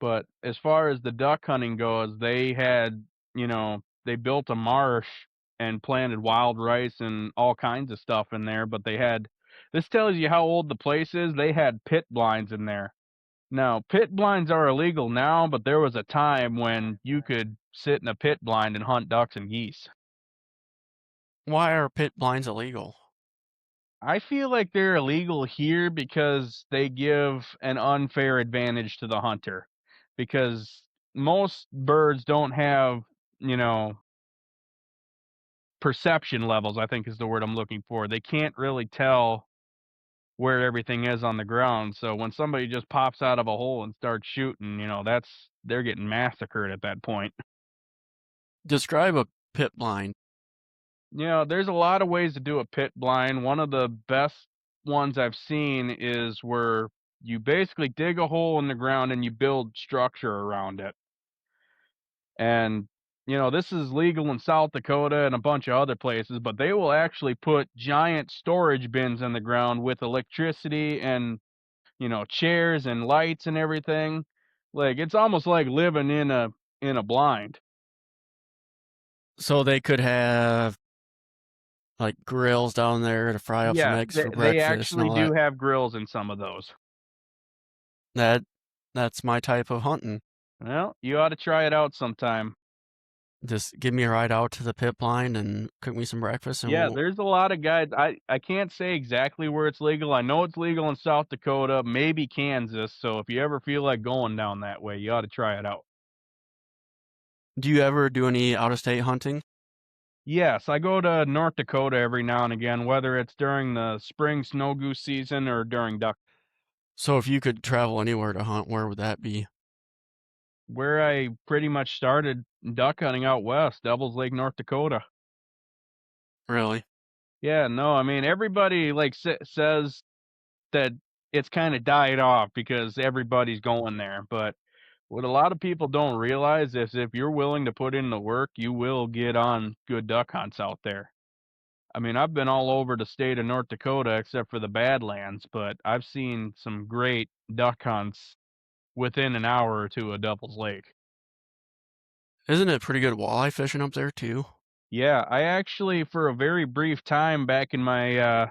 But as far as the duck hunting goes, they had, they built a marsh and planted wild rice and all kinds of stuff in there, but this tells you how old the place is. They had pit blinds in there. Now, pit blinds are illegal now, but there was a time when you could sit in a pit blind and hunt ducks and geese. Why are pit blinds illegal? I feel like they're illegal here because they give an unfair advantage to the hunter. Because most birds don't have, you know, perception levels, I think is the word I'm looking for. They can't really tell where everything is on the ground. So when somebody just pops out of a hole and starts shooting, they're getting massacred at that point. Describe a pit blind. There's a lot of ways to do a pit blind. One of the best ones I've seen is where you basically dig a hole in the ground and you build structure around it. And, this is legal in South Dakota and a bunch of other places, but they will actually put giant storage bins in the ground with electricity and, chairs and lights and everything. Like it's almost like living in a blind. So they could have like grills down there to fry up some Yes, eggs they, for they breakfast and actually all that. do have grills in some of those. That's my type of hunting. Well, you ought to try it out sometime. Just give me a ride out to the pit blind and cook me some breakfast, and Yeah, we'll. there's a lot of guys. I can't say exactly where it's legal. I know it's legal in South Dakota, maybe Kansas. So if you ever feel like going down that way, you ought to try it out. Do you ever do any out-of-state hunting? Yes, I go to North Dakota every now and again, whether it's during the spring snow goose season or during duck. So if you could travel anywhere to hunt, where would that be? Where I pretty much started duck hunting out west, Devil's Lake, North Dakota. Really? Yeah, no, I mean everybody like says that it's kind of died off because everybody's going there. But what a lot of people don't realize is if you're willing to put in the work, you will get on good duck hunts out there. I mean, I've been all over the state of North Dakota except for the Badlands, but I've seen some great duck hunts within an hour or two of Devil's Lake. Isn't it pretty good walleye fishing up there too? Yeah, I actually, for a very brief time back in my,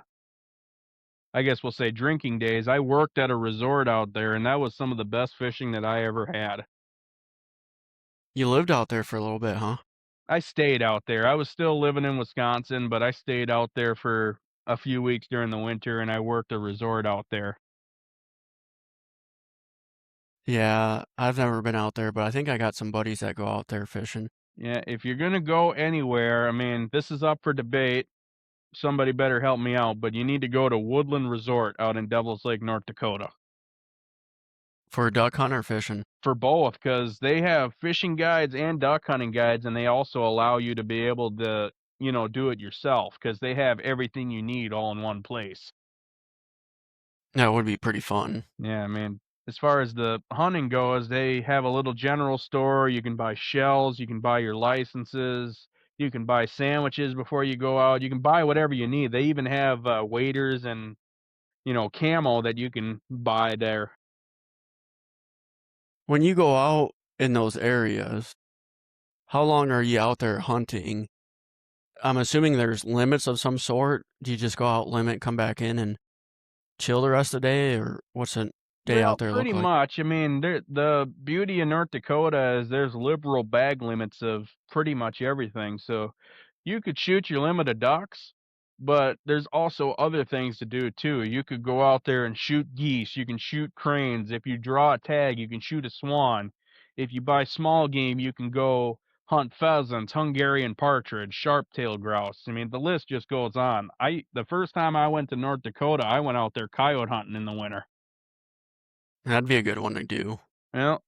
I guess we'll say drinking days, I worked at a resort out there, and that was some of the best fishing that I ever had. You lived out there for a little bit, huh? I stayed out there. I was still living in Wisconsin, but I stayed out there for a few weeks during the winter, and I worked a resort out there. Yeah, I've never been out there, but I think I got some buddies that go out there fishing. Yeah, if you're gonna go anywhere, I mean, this is up for debate. Somebody better help me out, but you need to go to Woodland Resort out in Devil's Lake, North Dakota. For duck hunt or fishing? For both, because they have fishing guides and duck hunting guides, and they also allow you to be able to, do it yourself, because they have everything you need all in one place. That would be pretty fun. Yeah, I mean, as far as the hunting goes, they have a little general store. You can buy shells, you can buy your licenses, you can buy sandwiches before you go out. You can buy whatever you need. They even have waders and, camo that you can buy there. When you go out in those areas, how long are you out there hunting? I'm assuming there's limits of some sort. Do you just go out, limit, come back in, and chill the rest of the day, or what's a day Well, out there look pretty like? much. I mean, the beauty of North Dakota is there's liberal bag limits of pretty much everything. So you could shoot your limit of ducks, but there's also other things to do too. You could go out there and shoot geese. You can shoot cranes. If you draw a tag, you can shoot a swan. If you buy small game, you can go hunt pheasants, Hungarian partridge, sharp-tailed grouse. I mean, the list just goes on. The first time I went to North Dakota, I went out there coyote hunting in the winter. That'd be a good one to do. Well,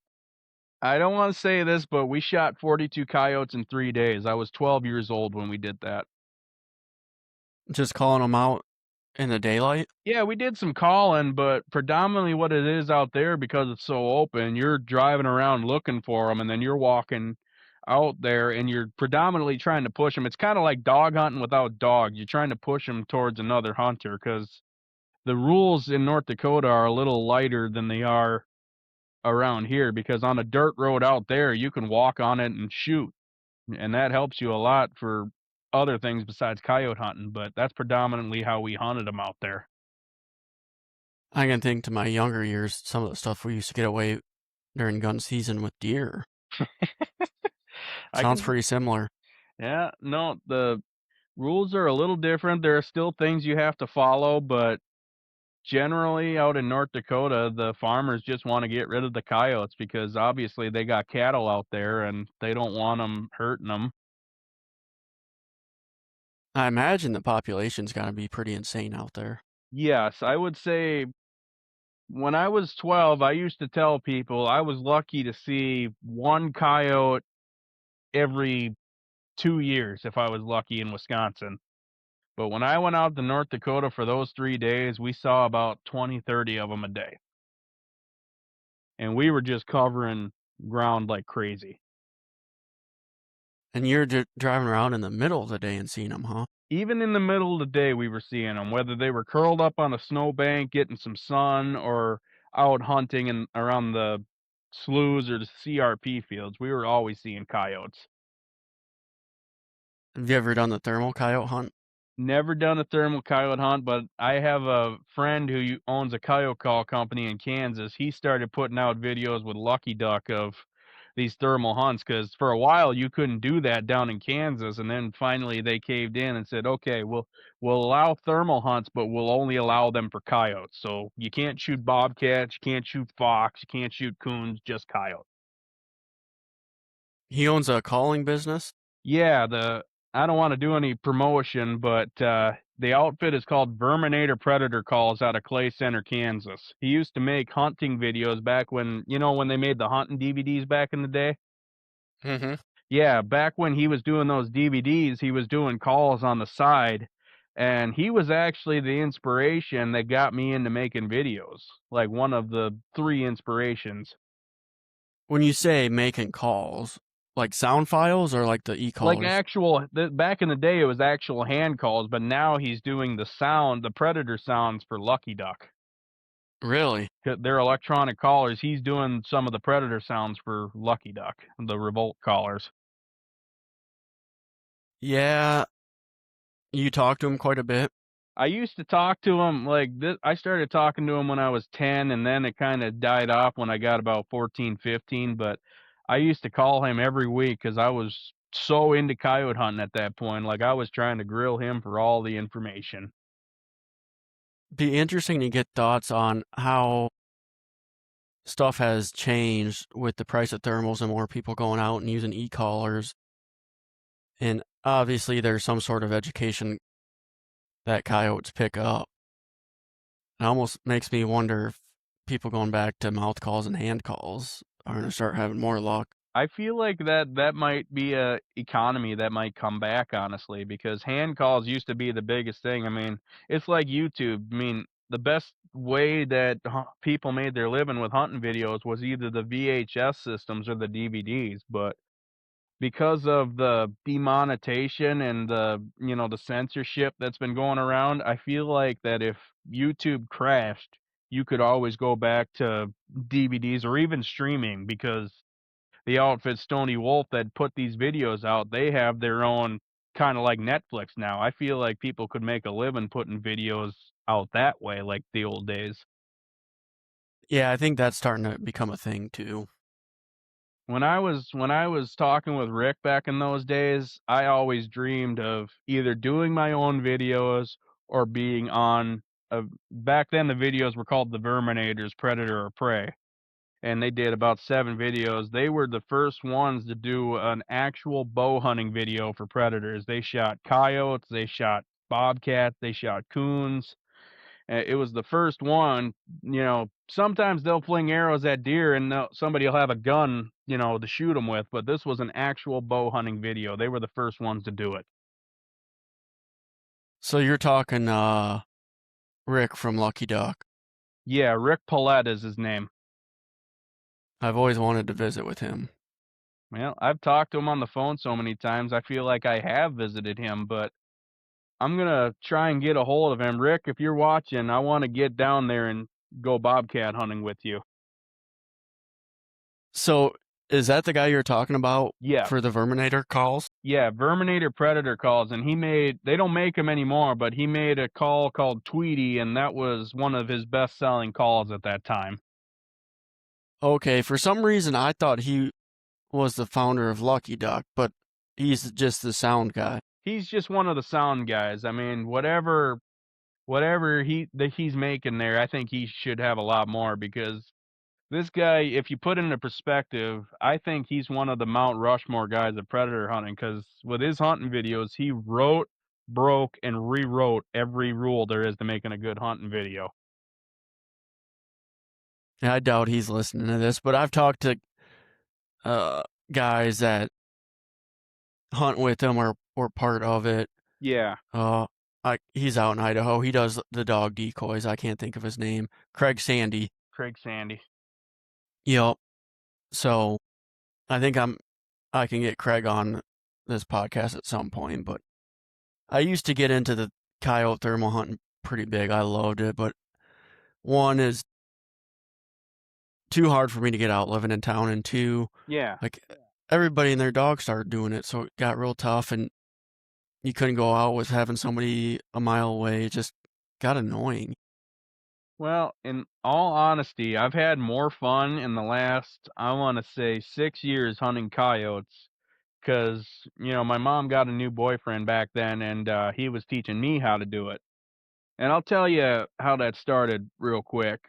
I don't want to say this, but we shot 42 coyotes in 3 days. I was 12 years old when we did that. Just calling them out in the daylight? Yeah, we did some calling, but predominantly what it is out there, because it's so open, you're driving around looking for them, and then you're walking. out there and you're predominantly trying to push them. It's kind of like dog hunting without dogs. You're trying to push them towards another hunter because the rules in North Dakota are a little lighter than they are around here because on a dirt road out there, you can walk on it and shoot, and that helps you a lot for other things besides coyote hunting, but that's predominantly how we hunted them out there. I can think to my younger years, some of the stuff we used to get away during gun season with deer. I Sounds can pretty similar. Yeah, no, the rules are a little different. There are still things you have to follow, but generally out in North Dakota, the farmers just want to get rid of the coyotes because obviously they got cattle out there and they don't want them hurting them. I imagine the population's got to be pretty insane out there. Yes, I would say when I was 12, I used to tell people I was lucky to see one coyote every 2 years if I was lucky in Wisconsin. But when I went out to North Dakota for those 3 days, we saw about 20, 30 of them a day. And we were just covering ground like crazy. And you're driving around in the middle of the day and seeing them, huh? Even in the middle of the day, we were seeing them, whether they were curled up on a snowbank getting some sun or out hunting and around the sloughs or the CRP fields. We were always seeing coyotes. Have you ever done the thermal coyote hunt? Never done a thermal coyote hunt, but I have a friend who owns a coyote call company in Kansas. He started putting out videos with Lucky Duck of these thermal hunts because for a while you couldn't do that down in Kansas, and then finally they caved in and said, "Okay, we'll allow thermal hunts, but we'll only allow them for coyotes. So you can't shoot bobcats, you can't shoot fox, you can't shoot coons, just coyotes." He owns a calling business. Yeah, I don't want to do any promotion, but the outfit is called Verminator Predator Calls out of Clay Center, Kansas. He used to make hunting videos back when, when they made the hunting DVDs back in the day. Mm-hmm. Yeah, back when he was doing those DVDs, he was doing calls on the side, and he was actually the inspiration that got me into making videos, like one of the three inspirations. When you say making calls, like sound files or like the Like e-callers? back in the day, it was actual hand calls, but now he's doing the predator sounds for Lucky Duck. Really? They're electronic callers. He's doing some of the predator sounds for Lucky Duck, the revolt callers. Yeah. You talk to him quite a bit? I used to talk to him like this. I started talking to him when I was 10, and then it kind of died off when I got about 14, 15. But I used to call him every week because I was so into coyote hunting at that point. Like I was trying to grill him for all the information. Be interesting to get thoughts on how stuff has changed with the price of thermals and more people going out and using e-callers. And obviously there's some sort of education that coyotes pick up. It almost makes me wonder if people going back to mouth calls and hand calls are going to start having more luck. I feel like that might be a economy that might come back, honestly, because hand calls used to be the biggest thing. I mean, it's like YouTube. I mean, the best way that people made their living with hunting videos was either the VHS systems or the DVDs, but because of the demonetization and the censorship that's been going around, I feel like that if YouTube crashed, you could always go back to DVDs or even streaming because the outfit Stony Wolf that put these videos out, they have their own kind of like Netflix now. I feel like people could make a living putting videos out that way, like the old days. Yeah, I think that's starting to become a thing too. When I was talking with Rick back in those days, I always dreamed of either doing my own videos or being on. Back then, the videos were called the Verminators, Predator or Prey, and they did about 7 videos. They were the first ones to do an actual bow hunting video for predators. They shot coyotes, they shot bobcats, they shot coons. It was the first one. Sometimes they'll fling arrows at deer and somebody will have a gun, to shoot them with, but this was an actual bow hunting video. They were the first ones to do it. So you're talking Rick from Lucky Duck. Yeah, Rick Paulette is his name. I've always wanted to visit with him. Well, I've talked to him on the phone so many times, I feel like I have visited him, but I'm gonna try and get a hold of him. Rick, if you're watching, I wanna get down there and go bobcat hunting with you. So, is that the guy you're talking about Yes. for the Verminator calls? Yeah, Verminator Predator calls, and they don't make them anymore, but he made a call called Tweety, and that was one of his best-selling calls at that time. Okay, for some reason I thought he was the founder of Lucky Duck, but he's just the sound guy. He's just one of the sound guys. I mean, whatever he's making there, I think he should have a lot more because this guy, if you put it into perspective, I think he's one of the Mount Rushmore guys of predator hunting because with his hunting videos, he wrote, broke, and rewrote every rule there is to making a good hunting video. And I doubt he's listening to this, but I've talked to guys that hunt with him or part of it. Yeah. He's out in Idaho. He does the dog decoys. I can't think of his name. Craig Sandy. Craig Sandy. Yep. So I think I can get Craig on this podcast at some point, but I used to get into the coyote thermal hunting pretty big. I loved it, but one is too hard for me to get out living in town, and two, Yeah. like everybody and their dog started doing it, so it got real tough, and you couldn't go out with having somebody a mile away. It just got annoying. Well, in all honesty, I've had more fun in the last, I want to say, 6 years hunting coyotes because, my mom got a new boyfriend back then and he was teaching me how to do it. And I'll tell you how that started real quick.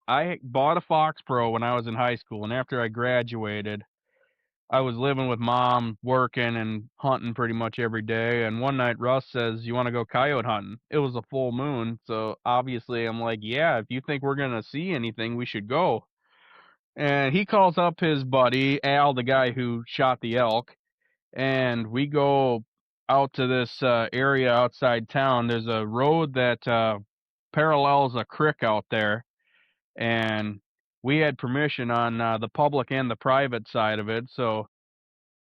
I bought a Fox Pro when I was in high school, and after I graduated, I was living with mom, working and hunting pretty much every day. And one night, Russ says, "You want to go coyote hunting?" It was a full moon, so obviously I'm like, "Yeah, if you think we're gonna see anything, we should go." And he calls up his buddy Al, the guy who shot the elk, and we go out to this area outside town. There's a road that parallels a creek out there, and we had permission on the public and the private side of it. So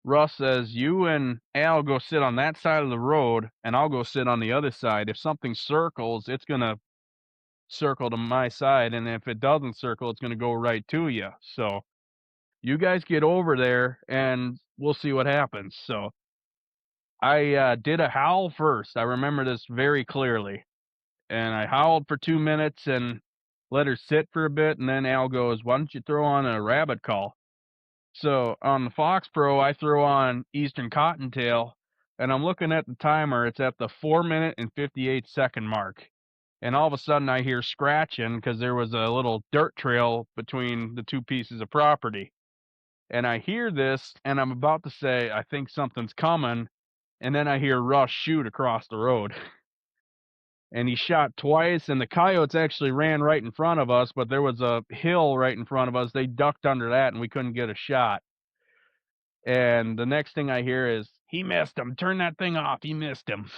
Russ says, "You and Al go sit on that side of the road, and I'll go sit on the other side. If something circles, it's gonna circle to my side, and if it doesn't circle, it's gonna go right to you. So you guys get over there, and we'll see what happens." So I did a howl first. I remember this very clearly. And I howled for 2 minutes and let her sit for a bit. And then Al goes, "Why don't you throw on a rabbit call?" So on the Fox Pro, I throw on Eastern Cottontail, and I'm looking at the timer. It's at the 4 minute and 58 second mark. And all of a sudden, I hear scratching because there was a little dirt trail between the two pieces of property. And I hear this, and I'm about to say, "I think something's coming." And then I hear Russ shoot across the road. And he shot twice, and the coyotes actually ran right in front of us, but there was a hill right in front of us. They ducked under that, and we couldn't get a shot. And the next thing I hear is, "He missed him. Turn that thing off. He missed him."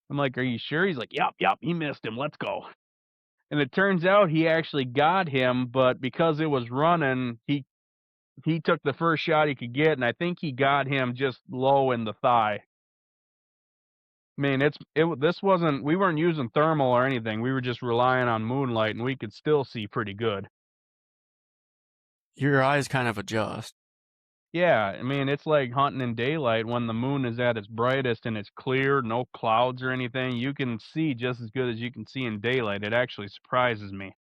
I'm like, "Are you sure?" He's like, Yep, he missed him. Let's go." And it turns out he actually got him, but because it was running, he took the first shot he could get, and I think he got him just low in the thigh. I mean, this wasn't, we weren't using thermal or anything. We were just relying on moonlight, and we could still see pretty good. Your eyes kind of adjust. Yeah, I mean, it's like hunting in daylight when the moon is at its brightest and it's clear, no clouds or anything. You can see just as good as you can see in daylight. It actually surprises me.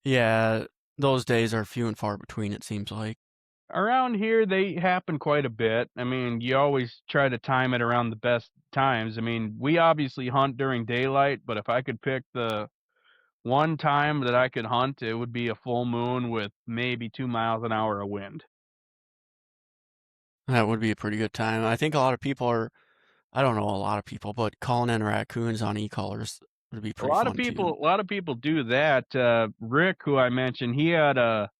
Yeah, those days are few and far between, it seems like. Around here, they happen quite a bit. I mean, you always try to time it around the best times. I mean, we obviously hunt during daylight, but if I could pick the one time that I could hunt, it would be a full moon with maybe 2 miles an hour of wind. That would be a pretty good time. I think a lot of people are, I don't know a lot of people, but calling in raccoons on e-collars would be pretty fun too. A lot of people do that. Rick, who I mentioned, he had a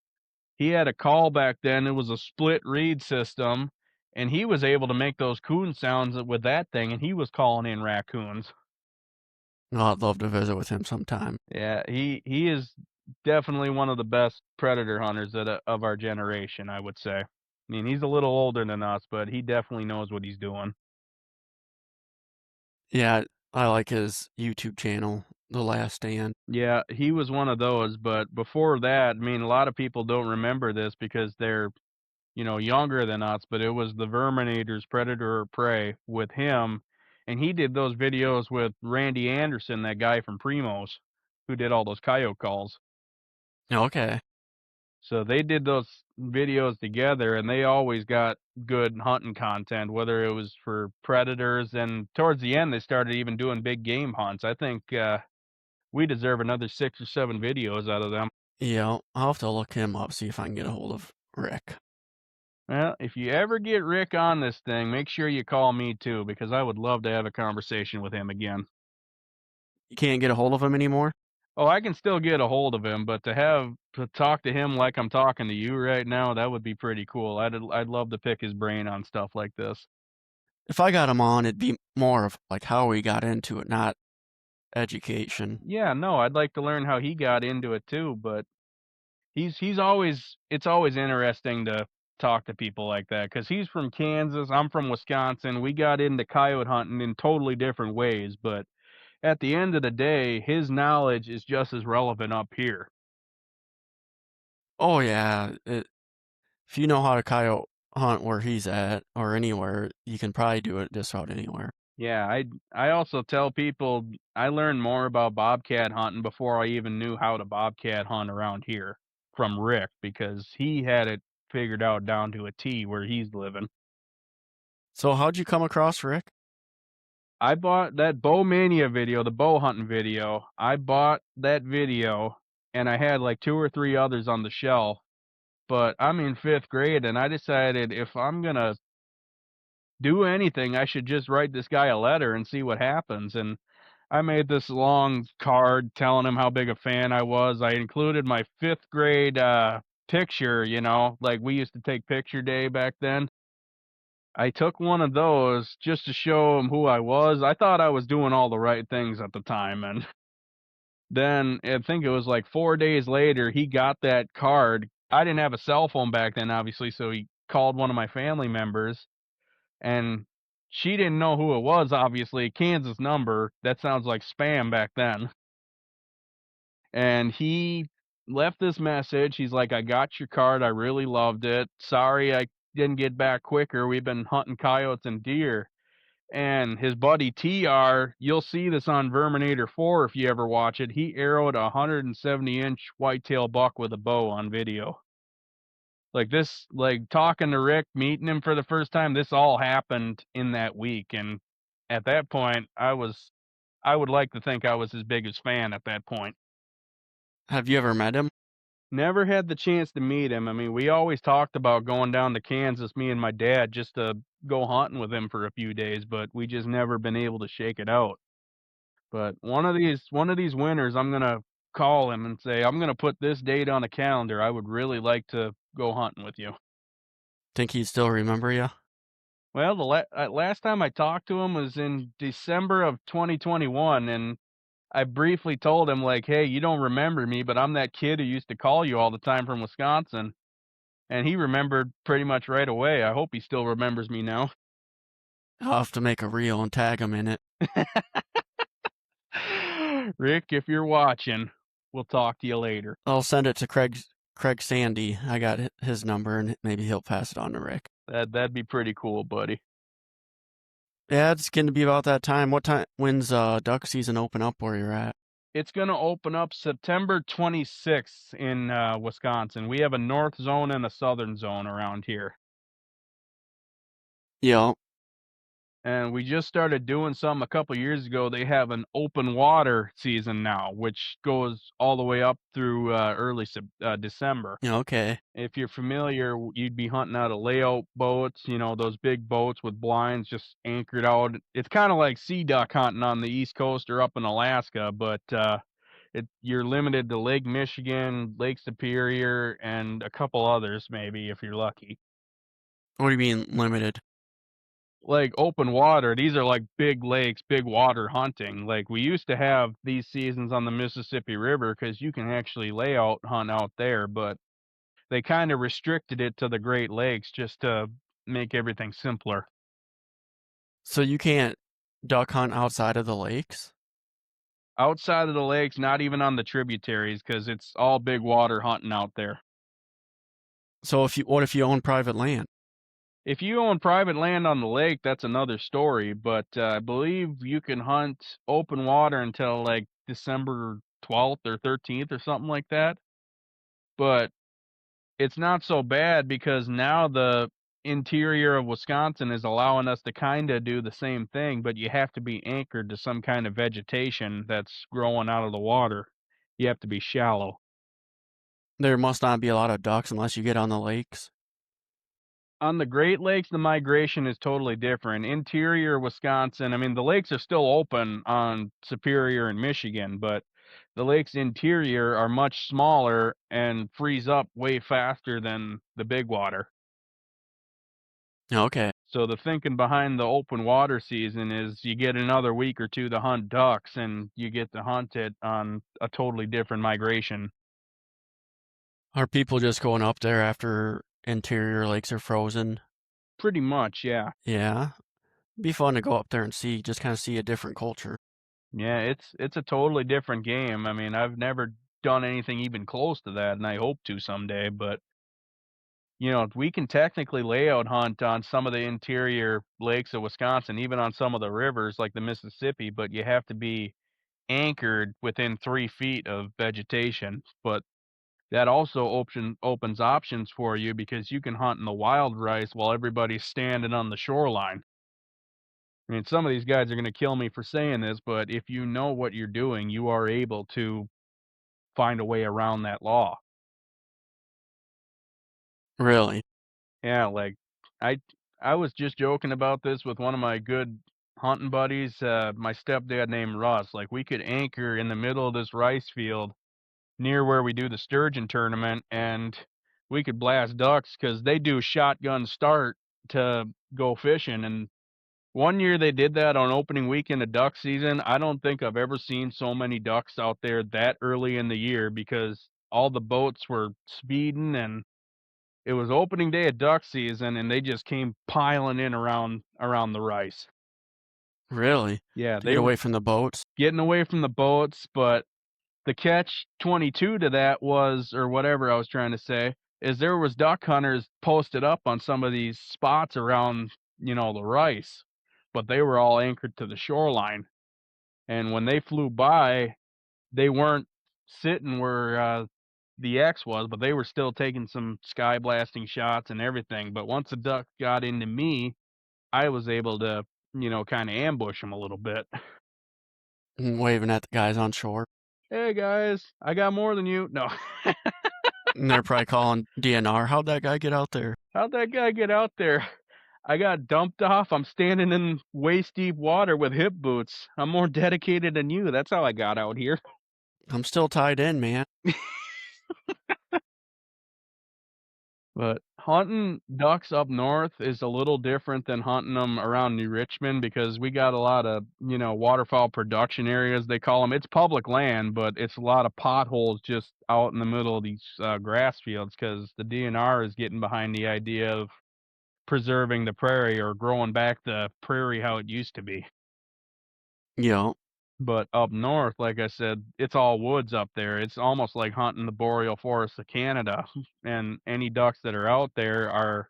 call back then. It was a split reed system, and he was able to make those coon sounds with that thing, and he was calling in raccoons. Oh, I'd love to visit with him sometime. Yeah, he is definitely one of the best predator hunters of our generation, I would say. I mean, he's a little older than us, but he definitely knows what he's doing. Yeah, I like his YouTube channel, The Last Stand. Yeah, he was one of those, but before that, I mean, a lot of people don't remember this because they're, younger than us, but it was the Verminators, Predator or Prey with him, and he did those videos with Randy Anderson, that guy from Primos, who did all those coyote calls. Okay. So they did those videos together, and they always got good hunting content, whether it was for predators, and towards the end, they started even doing big game hunts. I think we deserve another 6 or 7 videos out of them. Yeah, I'll have to look him up, see if I can get a hold of Rick. Well, if you ever get Rick on this thing, make sure you call me too, because I would love to have a conversation with him again. You can't get a hold of him anymore? Oh, I can still get a hold of him, but to talk to him like I'm talking to you right now, that would be pretty cool. I'd love to pick his brain on stuff like this. If I got him on, it'd be more of like how he got into it, not education. Yeah, no, I'd like to learn how he got into it too, but he's always it's always interesting to talk to people like that, because he's from Kansas, I'm from Wisconsin. We got into coyote hunting in totally different ways, but at the end of the day, his knowledge is just as relevant up here. Oh yeah, if you know how to coyote hunt where he's at or anywhere, you can probably do it just about anywhere. Yeah, I also tell people I learned more about bobcat hunting before I even knew how to bobcat hunt around here from Rick, because he had it figured out down to a T where he's living. So how'd you come across Rick? I bought that bow mania video, the bow hunting video. I bought that video and I had like 2 or 3 others on the shelf, but I'm in 5th grade and I decided if I'm gonna do anything, I should just write this guy a letter and see what happens. And I made this long card telling him how big a fan I was. I included my 5th grade picture, like we used to take picture day back then. I took one of those just to show him who I was. I thought I was doing all the right things at the time, and then I think it was like 4 days later, he got that card. I didn't have a cell phone back then, obviously, so he called one of my family members, and she didn't know who it was, obviously. Kansas number. That sounds like spam back then. And he left this message. He's like, "I got your card. I really loved it. Sorry I didn't get back quicker. We've been hunting coyotes and deer." And his buddy TR, you'll see this on Verminator 4 if you ever watch it. He arrowed a 170-inch whitetail buck with a bow on video. Like this, like talking to Rick, meeting him for the first time, this all happened in that week. And at that point, I would like to think I was his biggest fan at that point. Have you ever met him? Never had the chance to meet him. I mean, we always talked about going down to Kansas, me and my dad, just to go hunting with him for a few days, but we just never been able to shake it out. But one of these winters, I'm gonna call him and say, "I'm gonna put this date on the calendar. I would really like to go hunting with you." Think he'd still remember you? Well, last time I talked to him was in December of 2021, and I briefly told him like, "Hey, you don't remember me, but I'm that kid who used to call you all the time from Wisconsin." And he remembered pretty much right away. I hope he still remembers me now. I'll have to make a reel and tag him in it. Rick, if you're watching, we'll talk to you later. I'll send it to Craig Sandy. I got his number, and maybe he'll pass it on to Rick. That'd be pretty cool, buddy. Yeah, it's going to be about that time. When's duck season open up where you're at? It's going to open up September 26th in Wisconsin. We have a north zone and a southern zone around here. Yeah. And we just started doing some a couple years ago. They have an open water season now, which goes all the way up through early December. Yeah, okay. If you're familiar, you'd be hunting out of layout boats, those big boats with blinds just anchored out. It's kind of like sea duck hunting on the East Coast or up in Alaska, but you're limited to Lake Michigan, Lake Superior, and a couple others maybe if you're lucky. What do you mean limited? Like open water, these are like big lakes, big water hunting. Like we used to have these seasons on the Mississippi River because you can actually layout hunt out there, but they kind of restricted it to the Great Lakes just to make everything simpler. So you can't duck hunt outside of the lakes? Outside of the lakes, not even on the tributaries, because it's all big water hunting out there. So what if you own private land? If you own private land on the lake, that's another story, but I believe you can hunt open water until like December 12th or 13th or something like that. But it's not so bad because now the interior of Wisconsin is allowing us to kinda do the same thing, but you have to be anchored to some kind of vegetation that's growing out of the water. You have to be shallow. There must not be a lot of ducks unless you get on the lakes. On the Great Lakes, the migration is totally different. Interior Wisconsin, I mean, the lakes are still open on Superior and Michigan, but the lakes interior are much smaller and freeze up way faster than the big water. Okay. So the thinking behind the open water season is you get another week or two to hunt ducks, and you get to hunt it on a totally different migration. Are people just going up there after interior lakes are frozen? Pretty much, yeah. Yeah. Be fun to go up there and just kind of see a different culture. Yeah, it's a totally different game. I mean, I've never done anything even close to that, and I hope to someday, but we can technically layout hunt on some of the interior lakes of Wisconsin, even on some of the rivers like the Mississippi, but you have to be anchored within 3 feet of vegetation. But that also opens options for you because you can hunt in the wild rice while everybody's standing on the shoreline. I mean, some of these guys are going to kill me for saying this, but if you know what you're doing, you are able to find a way around that law. Really? Yeah, like I I was just joking about this with one of my good hunting buddies, my stepdad named Russ. Like we could anchor in the middle of this rice field near where we do the sturgeon tournament, and we could blast ducks because they do shotgun start to go fishing. And one year they did that on opening weekend of duck season. I don't think I've ever seen so many ducks out there that early in the year because all the boats were speeding, and it was opening day of duck season, and they just came piling in around the rice. Really? Yeah, To they get were away from the boats? getting away from the boats, but the catch 22 to that was, or whatever I was trying to say, is there was duck hunters posted up on some of these spots around, the rice, but they were all anchored to the shoreline. And when they flew by, they weren't sitting where the X was, but they were still taking some sky blasting shots and everything. But once the duck got into me, I was able to, kind of ambush them a little bit. And waving at the guys on shore? Hey guys, I got more than you. No. And they're probably calling DNR. How'd that guy get out there? How'd that guy get out there? I got dumped off. I'm standing in waist deep water with hip boots. I'm more dedicated than you. That's how I got out here. I'm still tied in, man. But hunting ducks up north is a little different than hunting them around New Richmond because we got a lot of, waterfowl production areas, they call them. It's public land, but it's a lot of potholes just out in the middle of these grass fields because the DNR is getting behind the idea of preserving the prairie or growing back the prairie how it used to be. Yeah. But up north, like I said, it's all woods up there. It's almost like hunting the boreal forests of Canada. And any ducks that are out there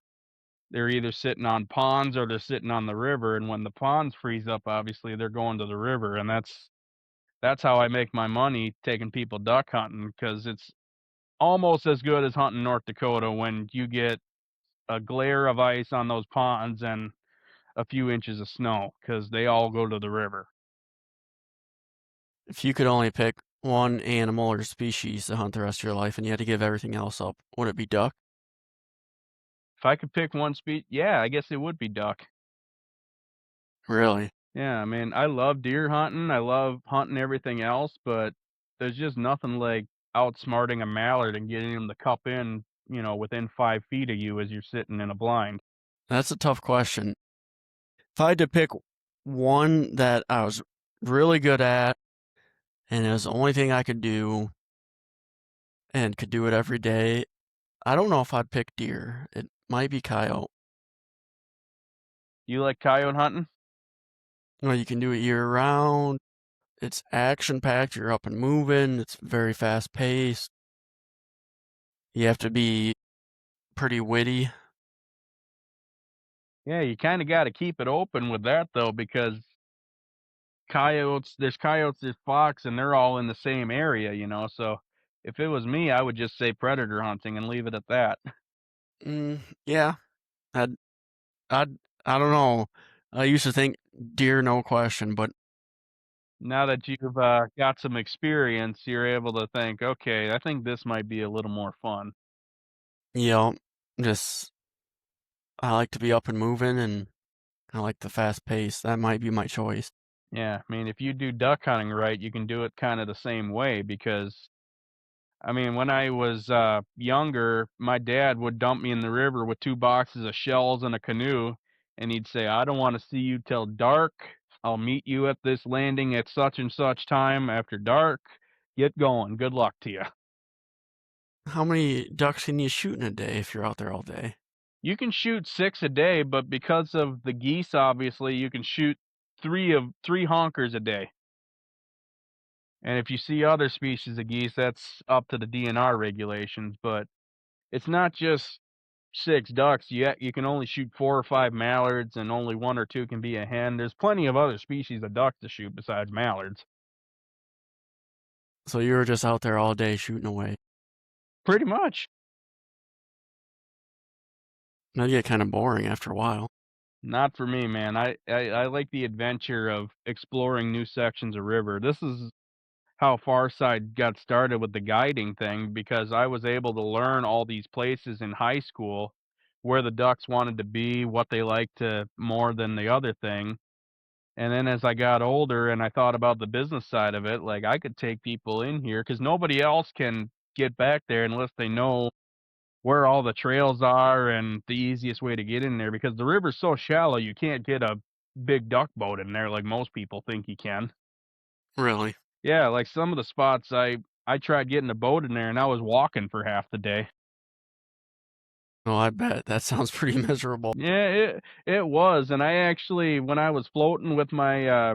they're either sitting on ponds or they're sitting on the river. And when the ponds freeze up, obviously they're going to the river. And that's how I make my money taking people duck hunting because it's almost as good as hunting North Dakota when you get a glare of ice on those ponds and a few inches of snow because they all go to the river. If you could only pick one animal or species to hunt the rest of your life and you had to give everything else up, would it be duck? If I could pick one yeah, I guess it would be duck. Really? Yeah, I mean, I love deer hunting. I love hunting everything else, but there's just nothing like outsmarting a mallard and getting him to cup in, within 5 feet of you as you're sitting in a blind. That's a tough question. If I had to pick one that I was really good at and it was the only thing I could do and could do it every day, I don't know if I'd pick deer. It might be coyote. You like coyote hunting? Well, you can do it year round. It's action packed. You're up and moving. It's very fast paced. You have to be pretty witty. Yeah, you kind of got to keep it open with that though, because coyotes, there's fox, and they're all in the same area, you know. So if it was me, I would just say predator hunting and leave it at that. Yeah, I'd, I'd, I don't know. I used to think deer, no question, but Now that you've got some experience, you're able to think, okay, I think this might be a little more fun. you know, just I like to be up and moving, and I like the fast pace. That might be my choice. Yeah, I mean, if you do duck hunting right, you can do it kind of the same way because I mean, when I was younger, my dad would dump me in the river with 2 boxes of shells and a canoe, and he'd say, "I don't want to see you till dark. I'll meet you at this landing at such and such time after dark. Get going. Good luck to you." How many ducks can you shoot in a day if you're out there all day? You can shoot 6 a day, but because of the geese, obviously, you can shoot three honkers a day. And if you see other species of geese, that's up to the DNR regulations, but it's not just 6 ducks. You can only shoot 4 or 5 mallards, and only 1 or 2 can be a hen. There's plenty of other species of ducks to shoot besides mallards. So you were just out there all day shooting away. Pretty much. That'd get kind of boring after a while. Not for me, man. I like the adventure of exploring new sections of river. This is how Farside got started with the guiding thing, because I was able to learn all these places in high school where the ducks wanted to be, what they liked to more than the other thing. And then as I got older and I thought about the business side of it, like I could take people in here because nobody else can get back there unless they know where all the trails are and the easiest way to get in there, because the river's so shallow you can't get a big duck boat in there like most people think you can. Really? Yeah, like some of the spots I tried getting a boat in there and I was walking for half the day. Oh, I bet. That sounds pretty miserable. Yeah, it was. And I actually, when I was floating with my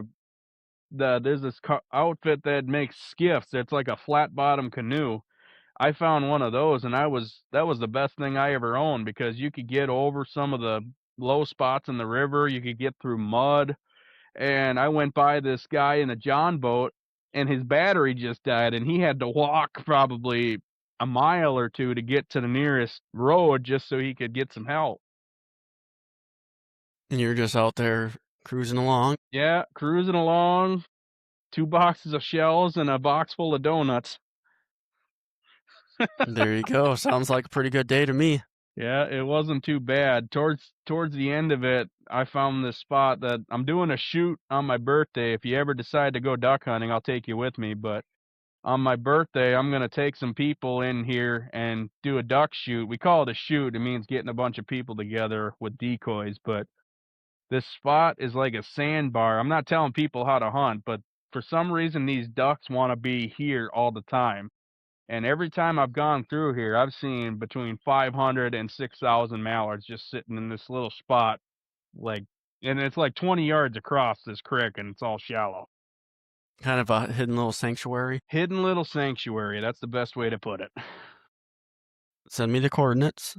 there's this outfit that makes skiffs. It's like a flat bottom canoe. I found one of those, and that was the best thing I ever owned, because you could get over some of the low spots in the river. You could get through mud. And I went by this guy in a John boat, and his battery just died, and he had to walk probably a mile or two to get to the nearest road just so he could get some help. And you're just out there cruising along. Yeah, cruising along, 2 boxes of shells and a box full of donuts. There you go. Sounds like a pretty good day to me. Yeah, it wasn't too bad. Towards the end of it, I found this spot that I'm doing a shoot on my birthday. If you ever decide to go duck hunting, I'll take you with me. But on my birthday, I'm gonna take some people in here and do a duck shoot. We call it a shoot. It means getting a bunch of people together with decoys. But this spot is like a sandbar. I'm not telling people how to hunt, but for some reason, these ducks want to be here all the time. And every time I've gone through here, I've seen between 500 and 6,000 mallards just sitting in this little spot, like, and it's like 20 yards across this creek, and it's all shallow. Kind of a hidden little sanctuary. Hidden little sanctuary. That's the best way to put it. Send me the coordinates.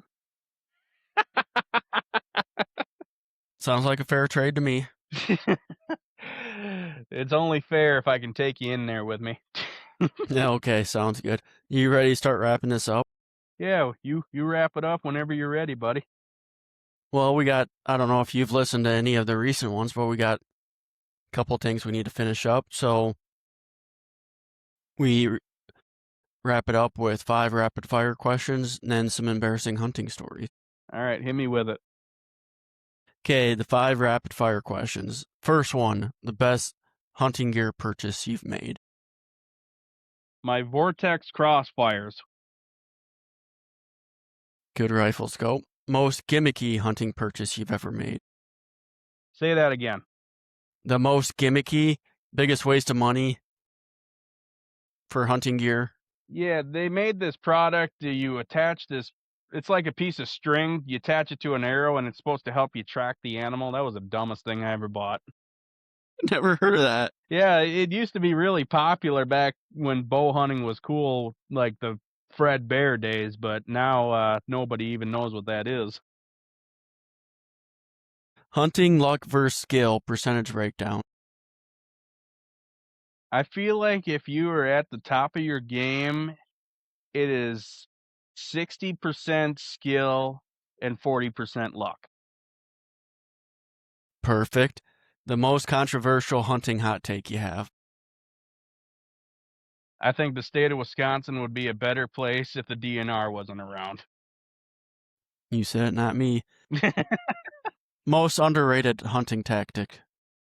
Sounds like a fair trade to me. It's only fair if I can take you in there with me. Yeah, okay, sounds good. You ready to start wrapping this up? Yeah, you wrap it up whenever you're ready, buddy. Well, I don't know if you've listened to any of the recent ones, but we got a couple things we need to finish up. So we wrap it up with 5 rapid fire questions and then some embarrassing hunting stories. All right, hit me with it. Okay, the 5 rapid fire questions. First one, the best hunting gear purchase you've made. My Vortex Crossfires. Good rifle scope. Most gimmicky hunting purchase you've ever made. Say that again. The most gimmicky, biggest waste of money for hunting gear. Yeah, they made this product. You attach this It's like a piece of string. You attach it to an arrow, and it's supposed to help you track the animal. That was the dumbest thing I ever bought. Never heard of that. Yeah, it used to be really popular back when bow hunting was cool, like the Fred Bear days, but now nobody even knows what that is. Hunting luck versus skill percentage breakdown. I feel like if you are at the top of your game, it is 60% skill and 40% luck. Perfect. The most controversial hunting hot take you have. I think the state of Wisconsin would be a better place if the DNR wasn't around. You said it, not me. Most underrated hunting tactic.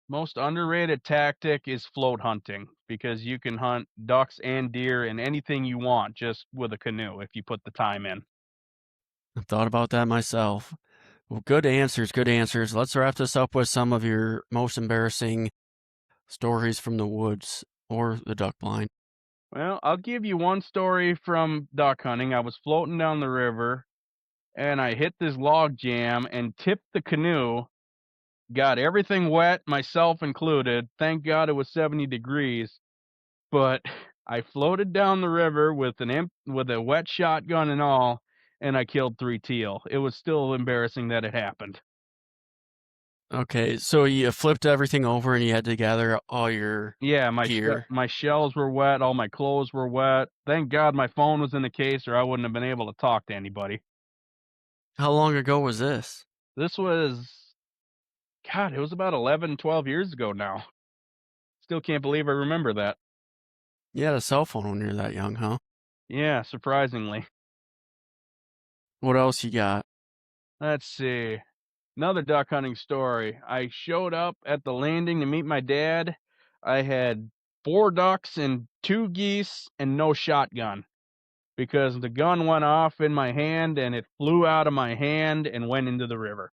Most underrated tactic is float hunting because you can hunt ducks and deer and anything you want just with a canoe if you put the time in. I've thought about that myself. Well, good answers, good answers. Let's wrap this up with some of your most embarrassing stories from the woods or the duck blind. Well, I'll give you one story from duck hunting. I was floating down the river and I hit this log jam and tipped the canoe, got everything wet, myself included. Thank God it was 70 degrees, but I floated down the river with with a wet shotgun and all, and I killed 3 teal. It was still embarrassing that it happened. Okay, so you flipped everything over and you had to gather all your Yeah, gear. my shells were wet, all my clothes were wet. Thank God my phone was in the case or I wouldn't have been able to talk to anybody. How long ago was this? This was God, it was about 11, 12 years ago now. Still can't believe I remember that. You had a cell phone when you were that young, huh? Yeah, surprisingly. What else you got? Let's see. Another duck hunting story. I showed up at the landing to meet my dad. I had 4 ducks and 2 geese and no shotgun because the gun went off in my hand and it flew out of my hand and went into the river.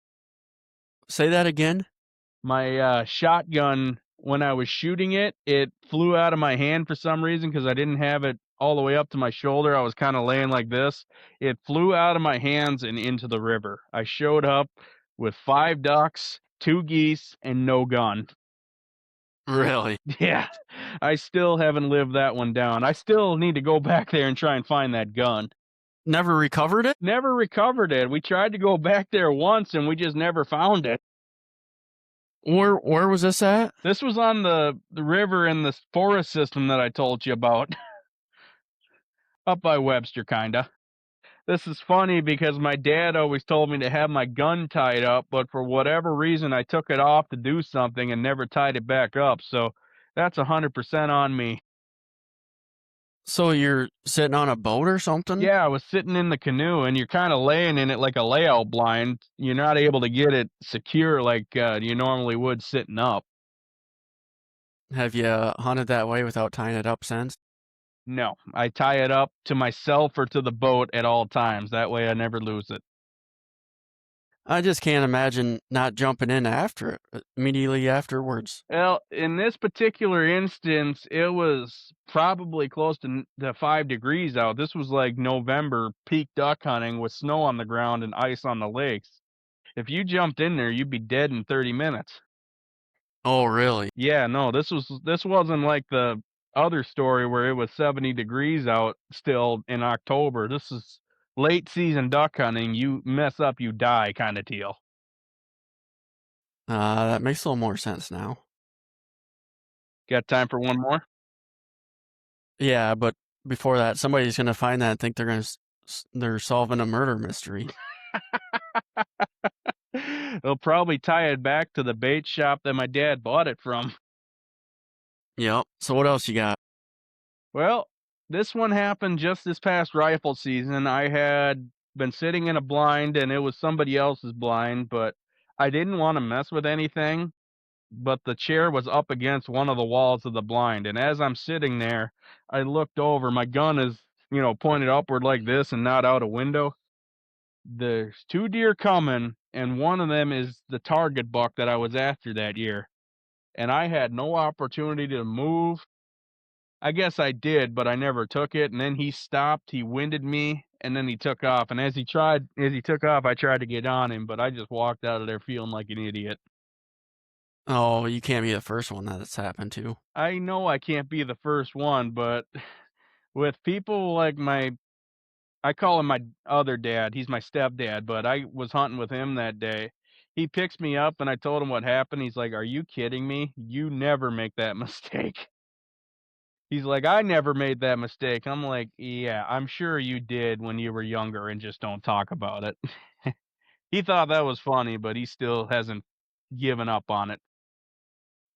Say that again? My shotgun, when I was shooting it, it flew out of my hand for some reason because I didn't have it all the way up to my shoulder. I was kind of laying like this. It flew out of my hands and into the river. I showed up with 5 ducks, 2 geese, and no gun. Really? Yeah, I still haven't lived that one down. I still need to go back there and try and find that gun. Never recovered it? Never recovered it. We tried to go back there once and we just never found it. Where was this at? This was on the river in the forest system that I told you about. Up by Webster, kinda. This is funny because my dad always told me to have my gun tied up, but for whatever reason, I took it off to do something and never tied it back up, so that's 100% on me. So you're sitting on a boat or something? Yeah, I was sitting in the canoe, and you're kinda laying in it like a layout blind. You're not able to get it secure like, you normally would sitting up. Have you hunted that way without tying it up since? No, I tie it up to myself or to the boat at all times, that way I never lose it. I just can't imagine not jumping in after it immediately afterwards. Well, in this particular instance, it was probably close to 5 degrees out. This was like November peak duck hunting with snow on the ground and ice on the lakes. If you jumped in there, you'd be dead in 30 minutes. Oh, really? Yeah, no, this wasn't like the other story where it was 70 degrees out still in October. This is late season duck hunting. You mess up, you die kind of deal. That makes a little more sense now. Got time for one more? Yeah, but before that, somebody's gonna find that and think they're solving a murder mystery. They'll probably tie it back to the bait shop that my dad bought it from. Yep. So what else you got? Well, this one happened just this past rifle season. I had been sitting in a blind and it was somebody else's blind, but I didn't want to mess with anything. But the chair was up against one of the walls of the blind. And as I'm sitting there, I looked over. My gun is, pointed upward like this and not out a window. There's 2 deer coming, and one of them is the target buck that I was after that year. And I had no opportunity to move. I guess I did, but I never took it, and then he stopped, he winded me, and then he took off, and as he took off, I tried to get on him, but I just walked out of there feeling like an idiot. Oh, you can't be the first one that it's happened to. I know I can't be the first one, but with people like I call him my other dad, he's my stepdad, but I was hunting with him that day. He picks me up, and I told him what happened, he's like, "Are you kidding me? You never make that mistake." He's like, "I never made that mistake." I'm like, "Yeah, I'm sure you did when you were younger and just don't talk about it." He thought that was funny, but he still hasn't given up on it.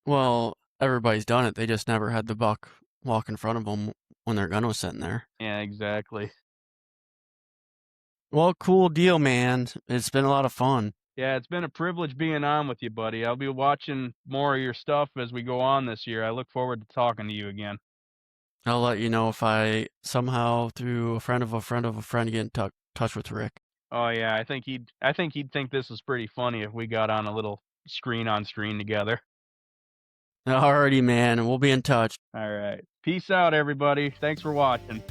Well, everybody's done it. They just never had the buck walk in front of them when their gun was sitting there. Yeah, exactly. Well, cool deal, man. It's been a lot of fun. Yeah, it's been a privilege being on with you, buddy. I'll be watching more of your stuff as we go on this year. I look forward to talking to you again. I'll let you know if I somehow, through a friend of a friend of a friend, get in touch with Rick. Oh yeah, I think he'd think this was pretty funny if we got on a little screen on screen together. Alrighty, man. We'll be in touch. All right. Peace out, everybody. Thanks for watching.